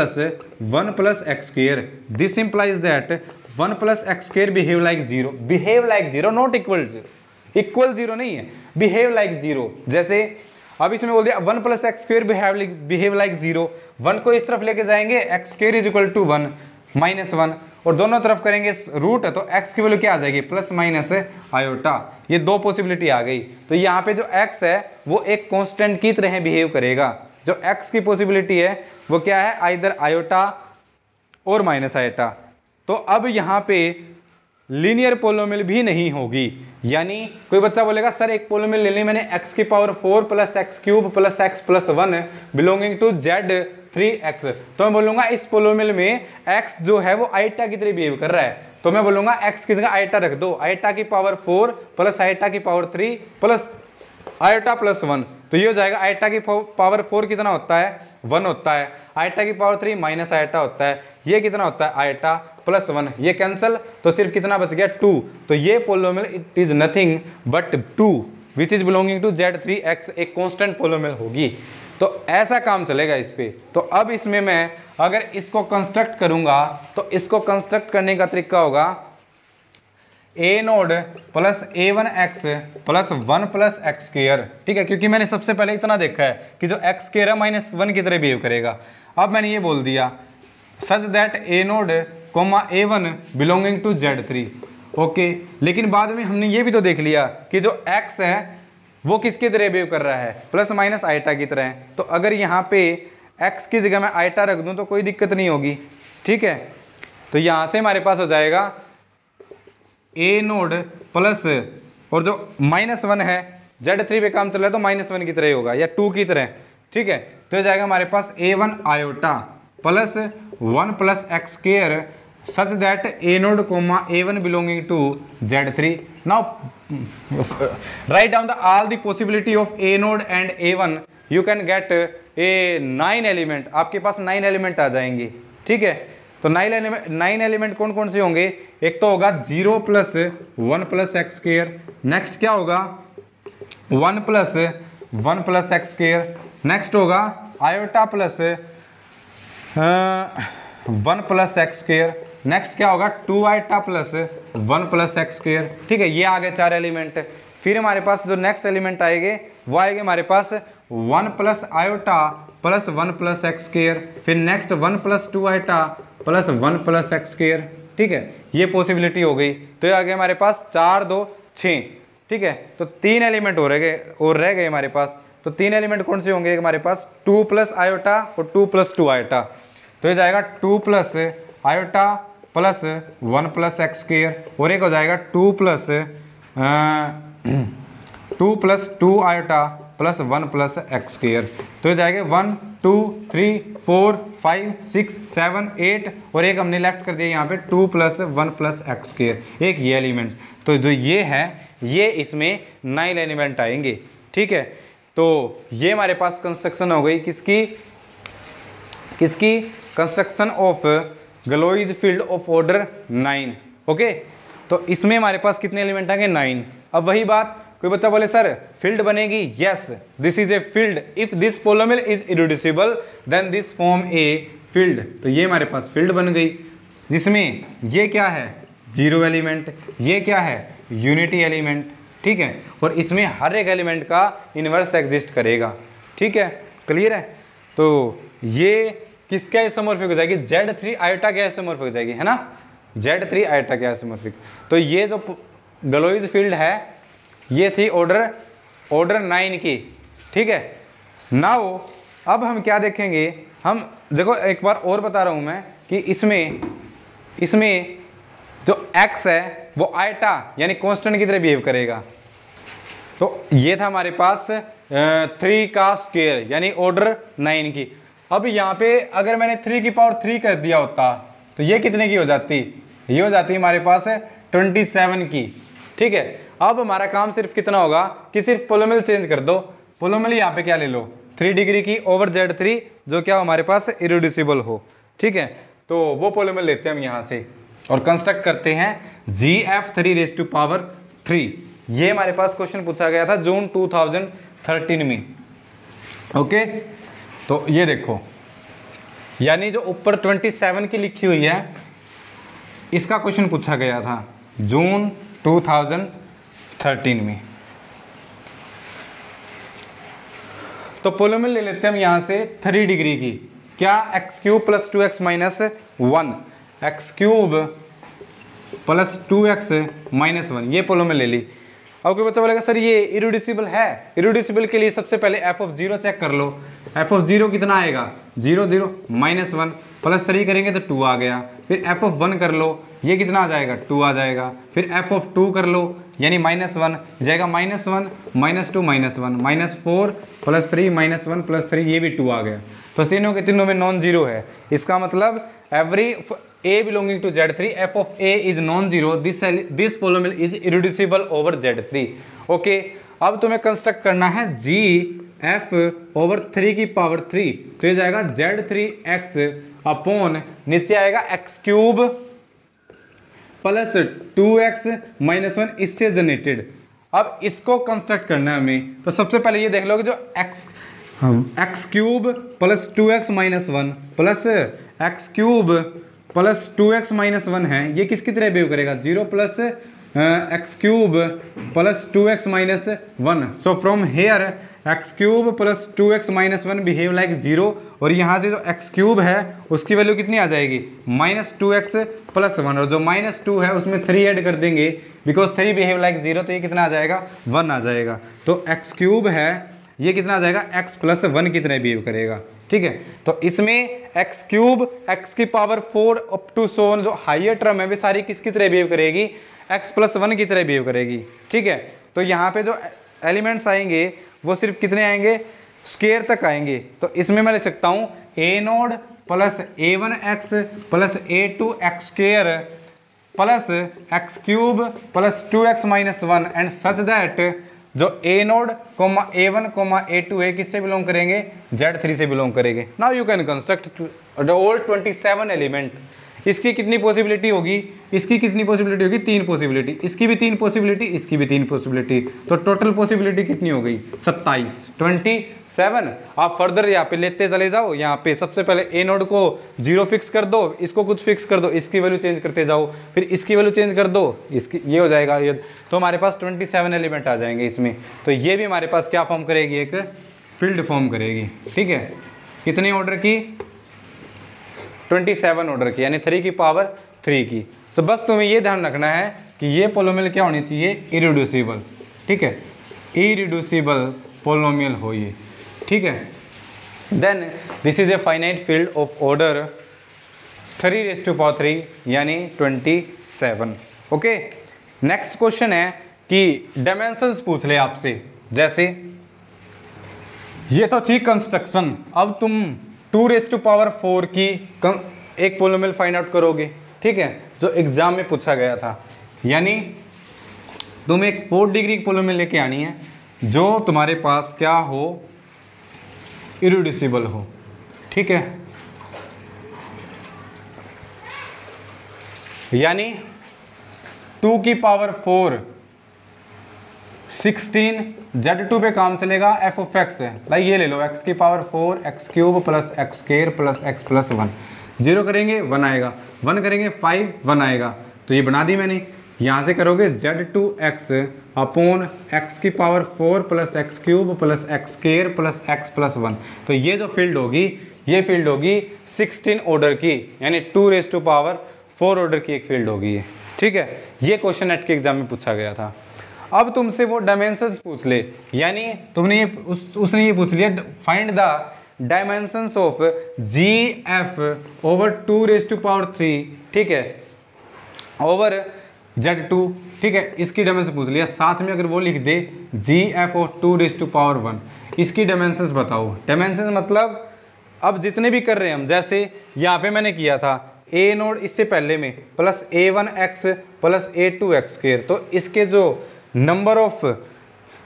1 + x²। This implies that 1 + x² behave like 0, behave like 0 not equal 0, equal 0 नहीं है, बिहेव लाइक 0। जैसे अब इसमें बोल दिया 1 + x² बिहेव लाइक 0, 1 को इस तरफ लेके जाएंगे x² = 1 -1, और दोनों तरफ करेंगे रूट, तो x की वैल्यू क्या आ जाएगी ± आयोटा। ये 2 पॉसिबिलिटी आ गई। तो यहाँ पे जो x है वो एक कांस्टेंट की तरह बिहेव करेगा। जो x की पॉसिबिलिटी है वो क्या है, आइदर आयोटा और माइनस आयोटा। तो अब यहाँ पे लीनियर पोलोमियल भी नहीं होगी, यानी कोई बच्चा बोलेगा सर एक पोलोमियल ले ली मैंने x⁴ + x³ + x + 1 belonging to Z3x, तो मैं बोलूंगा इस पोलोमियल में x जो है वो आइटा की तरह बिहेव कर रहा है, तो मैं बोलूंगा x की जगह आइटा रख दो, i⁴ + i⁴ प्लस आयोटा + 1। तो ये हो जाएगा i⁴ कितना होता है 1 होता है, i⁴ माइनस आयोटा होता है, ये कितना होता है आयोटा + 1, ये कैंसिल, तो सिर्फ कितना बच गया 2। तो ये polynomial it is nothing but 2 which is belonging to Z3x, एक कांस्टेंट पोलोमियल होगी। तो ऐसा काम चलेगा इस पे। तो अब इसमें मैं अगर इसको कंस्ट्रक्ट करूंगा तो इसको कंस्ट्रक्ट करने का तरीका होगा a naught plus a1x plus 1 plus x square, ठीक है, क्योंकि मैंने सबसे पहले इतना देखा है कि जो एक्स स्क्वायर है -1 की तरह बिहेव करेगा। अब मैंने ये बोल दिया such that a nought comma a1 belonging to Z3, okay. लेकिन बाद में हमने ये भी तो देख लिया कि जो x है वो किसकी तरह बिहेव कर रहा है, प्लस माइनस आइटा की तरह। तो अगर यहाँ पे x की जगह मैं आइटा रख दूँ तो कोई दिक्कत नहीं होगी, ठीक है। तो यहाँ से हमारे पास हो जाएगा ए नोड प्लस, और जो -1 है Z3 पे काम चल रहा है तो -1 की तरह होगा या 2 की तरह, ठीक है। तो हो जाएगा हमारे पास a1 iota plus 1 plus x square such that a nought comma a1 belonging to Z3। Now write down the all the possibility of a nought and a1, you can get a 9 element. आपके पास 9 एलिमेंट आ जाएंगे, ठीक है। तो 9 एलिमेंट कौन कौन से होंगे, एक तो होगा 0 plus 1 plus x square, next क्या होगा 1 plus 1 plus x square, next होगा iota plus 1 plus x square, next क्या होगा 2 iota plus 1 plus x square, ठीक है। ये आ गए 4 एलिमेंट। फिर हमारे पास जो नेक्स्ट एलिमेंट आएंगे वो आएंगे हमारे पास 1 plus iota plus 1 plus x square, फिर next 1 plus 2 iota plus 1 plus x square, ठीक है। ये पॉसिबिलिटी हो गई। तो ये आ गया हमारे पास 4 2 6, ठीक है। तो 3 एलिमेंट रह गए हमारे पास। तो 3 एलिमेंट कौन से होंगे हमारे पास, 2 प्लस आयोटा और 2 प्लस 2 आयोटा। तो ये जाएगा 2 plus iota plus 1 plus x square, और एक हो जाएगा 2 plus 2 iota plus 1 plus x square. तो ये जाएगा 1 2 3 4 5 6 7 8, और एक हमने लेफ्ट कर दिया यहाँ पे 2 प्लस 1 प्लस एक्स स्क्वायर, एक ये एलिमेंट। तो जो ये है ये इसमें 9 एलिमेंट आएंगे, ठीक है। तो ये हमारे पास कंस्ट्रक्शन हो गई किसकी construction of Galois field of order 9, okay. तो इसमें हमारे पास कितने एलिमेंट आएंगे 9। अब वही बात, कोई बच्चा बोले सर फील्ड बनेगी, yes this is a field if this polynomial is irreducible then this form a field. तो ये हमारे पास फील्ड बन गई जिसमें ये क्या है 0 एलिमेंट, ये क्या है यूनिटी एलिमेंट, ठीक है। और इसमें हर एक एलिमेंट का इन्वर्स एग्जिस्ट करेगा, ठीक है, क्लियर है। तो ये किसका आइसोमॉर्फिक हो जाएगी, Z3 आयोटा के आइसोमॉर्फिक हो जाएगी, है ना, Z3 आयोटा के आइसोमॉर्फिक। तो ये जो गलोइज फील्ड है ये थी ऑर्डर 9 की, ठीक है। नाउ अब हम क्या देखेंगे, हम देखो एक बार और बता रहा हूं मैं कि इसमें जो x है वो आयटा यानी कांस्टेंट की तरह बिहेव करेगा। तो ये था हमारे पास 3 का स्क्वायर यानी ऑर्डर 9 की। अब यहाँ पे अगर मैंने 3 की पावर 3 कर दिया होता तो ये कितने की हो जाती, ये हो जाती हमारे पास 27 की, ठीक है। अब हमारा काम सिर्फ कितना होगा कि सिर्फ पोलोमिल चेंज कर दो। पोलोमिल यहाँ पे क्या ले लो 3 डिग्री की ओवर Z3 जो क्या हमारे पास इरेड्यूसिबल हो, ठीक है। तो वो पोलोमिल लेते हैं हम यहाँ से और कंस्ट्रक्ट करते हैं GF3⁻3। ये हमारे पास क्वेश्चन पूछा गया था जून 2013 में, ओके। तो ये देखो यानी जो ऊपर 27 की लिखी हुई है इसका क्वेश्चन पूछा गया था जून 2013 में। तो पोलोमिल ले लेते हैं हम यहां से 3 डिग्री की, क्या x³ + 2x - 1 x³ + 2x - 1 ये पोलोमिल ले ली। अब कोई बच्चा बोलेगा सर ये इरेड्यूसिबल है, इरेड्यूसिबल के लिए सबसे पहले f(0) चेक कर लो। f(0) कितना आएगा 0 0 -1 +3 करेंगे तो 2 आ गया। फिर f(1) कर लो, ये कितना आ जाएगा 2 आ जाएगा। फिर f(2) कर लो यानी -1 जाएगा -1 -2 -1 -4 +3 -1 +3 ये भी 2 आ गया। तो तीनों के तीनों में नॉन जीरो है। इसका मतलब every a belonging to Z3 f of a is non-zero, this polynomial is irreducible over Z3, okay. अब तुम्हें कंस्ट्रक्ट करना है GF/3 की पावर 3, तो ये जाएगा Z3x अपॉन नीचे आएगा x³ + 2x - 1 इससे जनरेटेड। अब इसको कंस्ट्रक्ट करना है हमें। तो सबसे पहले ये देख लो कि जो x cube plus 2x minus 1 plus x cube plus 2x minus 1 है, ये किसकी तरह बिहेव करेगा? 0 plus x cube plus 2x minus 1। So from here x cube plus 2x minus 1 behave like 0, और यहाँ से जो एक्स क्यूब है उसकी वैल्यू कितनी आ जाएगी? माइनस 2x प्लस 1, और जो माइनस 2 है उसमें 3 ऐड कर देंगे, बिकॉज 3 बिहेव लाइक 0, तो ये कितना आ जाएगा? 1 आ जाएगा। तो एक्स क्यूब है ये कितना आ जाएगा? x प्लस 1 की तरह बिहेव करेगा। ठीक है, तो इसमें एक्स क्यूब एक्स की पावर 4 अप टू सोन जो हाइयर टर्म है वे सारी किसकी तरह बिहेव करेगी? x प्लस 1 की तरह बिहेव करेगी। ठीक है, तो यहाँ पे जो एलिमेंट्स आएंगे वो सिर्फ कितने आएंगे? स्क्वायर तक आएंगे। तो इसमें मैं लिख सकता हूँ a naught plus a1x plus a2x square plus x cube plus 2x minus 1 and such that जो a nought comma a1 coma a2 है किससे बिलोंग करेंगे? Z3 से बिलोंग करेंगे। Now you can construct the all 27 element. इसकी कितनी पॉसिबिलिटी होगी? इसकी कितनी पॉसिबिलिटी होगी? 3 पॉसिबिलिटी। इसकी भी 3 पॉसिबिलिटी, इसकी भी 3 पॉसिबिलिटी, तो टोटल पॉसिबिलिटी कितनी हो गई? 27, 27। आप फर्दर यहाँ पे लेते चले जाओ। यहाँ पे सबसे पहले ए नोड को 0 फिक्स कर दो, इसको कुछ फिक्स कर दो, इसकी वैल्यू चेंज करते जाओ, फिर इसकी वैल्यू चेंज कर दो, इसकी ये हो जाएगा ये, तो हमारे पास 27 एलिमेंट आ जाएंगे इसमें। तो ये भी हमारे पास क्या फॉर्म करेगी? एक फील्ड फॉर्म करेगी। ठीक है, कितने ऑर्डर की? 27 ऑर्डर की, यानी 3 की पावर 3 की। तो बस तुम्हें ये ध्यान रखना है कि ये पोलोमियल क्या होनी चाहिए? इरिड्यूसिबल। ठीक है, इरिड्यूसिबल पोलोमियल हो ये। ठीक है, then this is a finite field of order 3⁻³ यानी 27। ओके, नेक्स्ट क्वेश्चन है कि डायमेंशंस पूछ ले आपसे। जैसे ये तो थी कंस्ट्रक्शन, अब तुम 2⁻⁴ की एक पोलोमियल फाइंड आउट करोगे। ठीक है, जो एग्जाम में पूछा गया था, यानी तुम्हें एक 4 डिग्री की पोलोमियल लेके आनी है जो तुम्हारे पास क्या हो? इरिड्यूसिबल हो। ठीक है, यानी 2 की पावर 4 16 Z2 पे काम चलेगा f ऑफ x है। लाइक ये ले लो, x की power 4 x cube plus x square plus x plus 1। 0 करेंगे 1 आएगा, 1 करेंगे 5 1 आएगा। तो ये बना दी मैंने। यहाँ से करोगे Z2x अपॉन x की power 4 plus x cube plus x square plus x plus 1। तो ये जो फील्ड होगी ये फील्ड होगी 16 ऑर्डर की, यानी 2⁻⁴ ऑर्डर की एक फील्ड होगी ये। ठीक है, ये क्वेश्चन नेट के एग्जाम में पूछा गया था। अब तुमसे वो डायमेंशंस पूछ ले, यानी तुमने ये उसने ये पूछ लिया find the dimensions of GF over 2⁻3। ठीक है, ओवर Z2। ठीक है, इसकी डायमेंशन पूछ लिया। साथ में अगर वो लिख दे GF ऑफ 2⁻1, इसकी डायमेंशंस बताओ। डायमेंशंस मतलब अब जितने भी कर रहे हैं हम, जैसे यहाँ पे मैंने किया था ए नोड इससे पहले में plus a1x plus a2x square, तो इसके जो नंबर ऑफ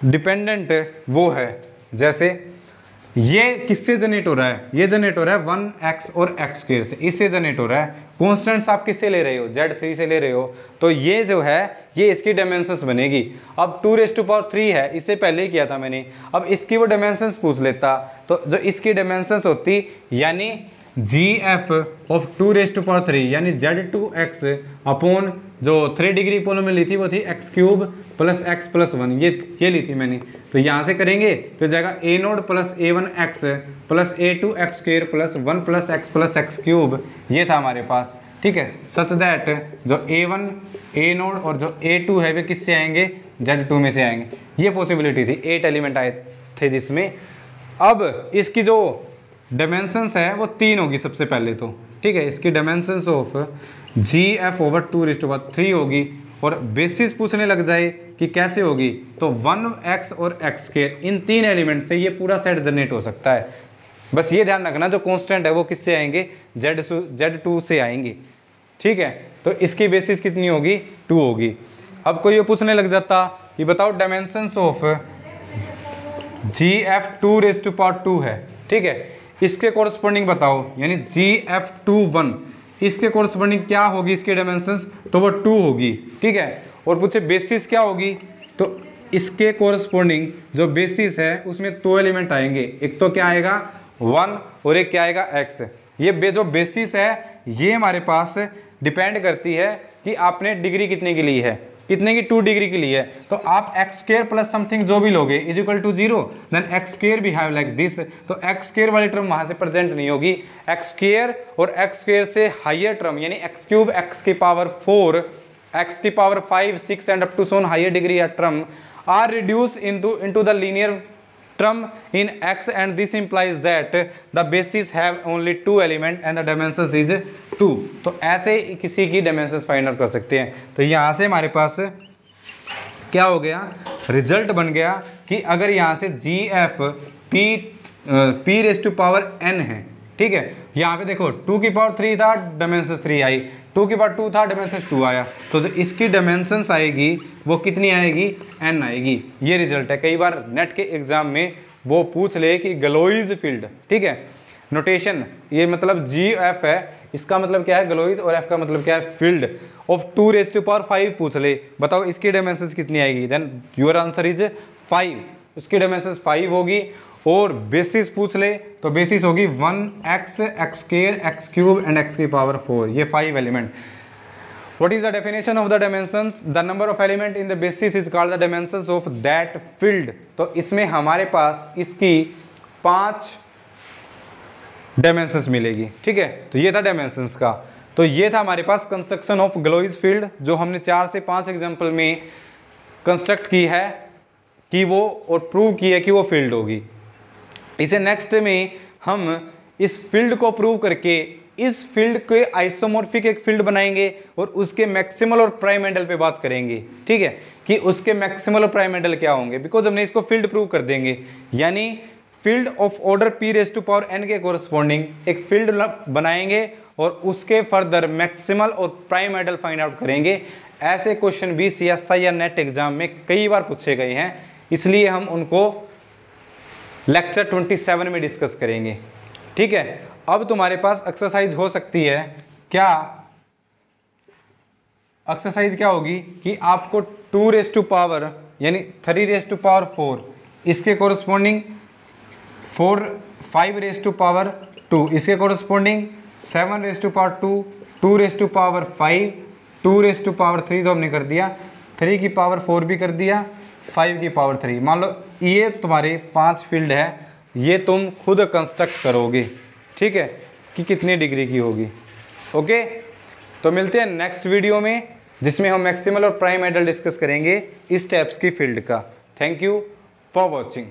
डिपेंडेंट वो है, जैसे ये किससे जनरेट हो रहा है? ये जनरेट हो रहा है 1x और x स्क्वायर से, इससे जनरेट हो रहा है। कॉन्स्टेंट्स आप किससे ले रहे हो? Z3 से ले रहे हो। तो ये जो है ये इसकी डायमेंशंस बनेगी। अब 2⁻3 है, इससे पहले ही किया था मैंने। अब इसकी वो डायमेंशंस पूछ लेता, तो जो इसकी डायमेंशंस होती यानी GF ऑफ 2⁻3 यानी Z2x अपॉन जो 3 डिग्री पोलोमियल ली थी वो थी x cube plus x plus 1, ये ली थी मैंने। तो यहाँ से करेंगे तो जाएगा a naught plus a1x plus a2x square plus 1 plus x cube, ये था हमारे पास। ठीक है, सच दैट जो a1 ए नोड और जो a2 है वे किससे आएंगे? Z2 में से आएंगे। ये पॉसिबिलिटी थी, 8 एलिमेंट आए थे जिसमें। अब इसकी जो डायमेंशंस है वो 3 होगी सबसे पहले तो। ठीक है, इसकी डायमेंशंस ऑफ GF ओवर 2⁻3 होगी, और बेसिस पूछने लग जाए कि कैसे होगी, तो 1x और x स्क्वायर, इन 3 एलिमेंट से ये पूरा सेट जनरेट हो सकता है। बस ये ध्यान रखना जो कांस्टेंट है वो किससे आएंगे? Z2 से आएंगे। ठीक है, तो इसकी बेसिस कितनी होगी? 2 होगी। अब कोई ये पूछने लग जाता कि बताओ डायमेंशंस ऑफ GF 2⁻2 है। ठीक है, इसके कॉरस्पॉन्डिंग बताओ, यानी GF21 इसके कॉरस्पॉन्डिंग क्या होगी इसके डायमेंशंस? तो वो 2 होगी। ठीक है, और पूछे बेसिस क्या होगी, तो इसके कोरस्पोंडिंग जो बेसिस है उसमें 2 एलिमेंट आएंगे, एक तो क्या आएगा 1 और एक क्या आएगा x। ये जो बेसिस है ये हमारे पास डिपेंड करती है कि आपने डिग्री कितने की ली है, कितने की 2 डिग्री की ली है। तो आप एक्स स्क्वायर प्लस समथिंग जो भी लोगे is equal to 0, then x square भी हैव लाइक दिस। तो एक्स स्क्वायर वाली टर्म वहां से प्रेजेंट नहीं होगी। एक्स स्क्वायर और एक्स स्क्वायर से हायर टर्म यानी एक्स क्यूब, एक्स की पावर 4, एक्स की power 5, 6 and up to so on higher degree या term are reduce into the linear term in x, and this implies that the bases have only 2 element and the dimensions is 2। तो ऐसे किसी की डायमेंशंस फाइंड आउट कर सकते हैं। तो यहाँ से हमारे पास क्या हो गया, रिजल्ट बन गया कि अगर यहाँ से G F P raise to power n है, ठीक है। यहाँ पे देखो 2 की पावर 3 था, डायमेंशंस 3 आई, 2 की पावर 2 था, डायमेंशंस 2 आया। तो जो इसकी डायमेंशंस आएगी वो कितनी आएगी, n आएगी। ये रिजल्ट है। कई बार नेट के एग्जाम में वो पूछ ले कि गलोइज फील्ड, ठीक है, नोटेशन ये मतलब जी एफ है, इसका मतलब क्या है गलोइज, और एफ का मतलब क्या है field of 2 raise to power 5 पूछ ले, बताओ इसकी डायमेंशंस कितनी आएगी, देन योर आंसर इज 5। उसकी डायमेंशंस 5 होगी। और बेसिस पूछ ले तो बेसिस होगी 1x, x square, x cube and x की पावर 4, ये 5 element. What is the definition of the dimensions? The number of element in the basis is called the dimensions of that field। तो इसमें हमारे पास इसकी 5 डायमेंशंस मिलेगी, ठीक है। तो ये था डायमेंशंस का। तो ये था हमारे पास कंस्ट्रक्शन ऑफ गलोइज फील्ड, जो हमने 4 से 5 एग्जाम्पल में कंस्ट्रक्ट की है कि वो और प्रूव की है कि वो फील्ड होगी। इसे नेक्स्ट में हम इस फील्ड को प्रूव करके इस फील्ड के आइसोमॉर्फिक एक फील्ड बनाएंगे और उसके मैक्सिमल और प्राइम एंगल पे बात करेंगे, ठीक है, कि उसके मैक्सिमल और प्राइम एंगल क्या होंगे। बिकॉज हमने इसको फील्ड प्रूव कर देंगे, यानी field of order p raise to power n के कोरस्पोंडिंग एक फील्ड बनाएंगे और उसके फर्दर मैक्सिमल और प्राइम एंगल फाइंड आउट करेंगे। ऐसे क्वेश्चन भी CSI या नेट एग्जाम में कई बार पूछे गए हैं, इसलिए हम उनको लेक्चर 27 में डिस्कस करेंगे, ठीक है। अब तुम्हारे पास एक्सरसाइज हो सकती है क्या, एक्सरसाइज क्या होगी कि आपको 2 रेज टू पावर यानी 3 रेज टू पावर 4 इसके कोरस्पोंडिंग 5 रेज टू पावर 2 इसके corresponding 7 raise to power 2, 2 raise to power 5, 2 raise to power 3 तो हमने कर दिया, 3 की पावर 4 भी कर दिया, 5 की पावर 3। मान लो ये तुम्हारे 5 फील्ड है, ये तुम खुद कंस्ट्रक्ट करोगे, ठीक है, कि कितनी डिग्री की होगी। ओके, तो मिलते हैं नेक्स्ट वीडियो में जिसमें हम मैक्सिमल और प्राइम एंगल डिस्कस करेंगे इस टाइप्स की फील्ड का। Thank you for watching.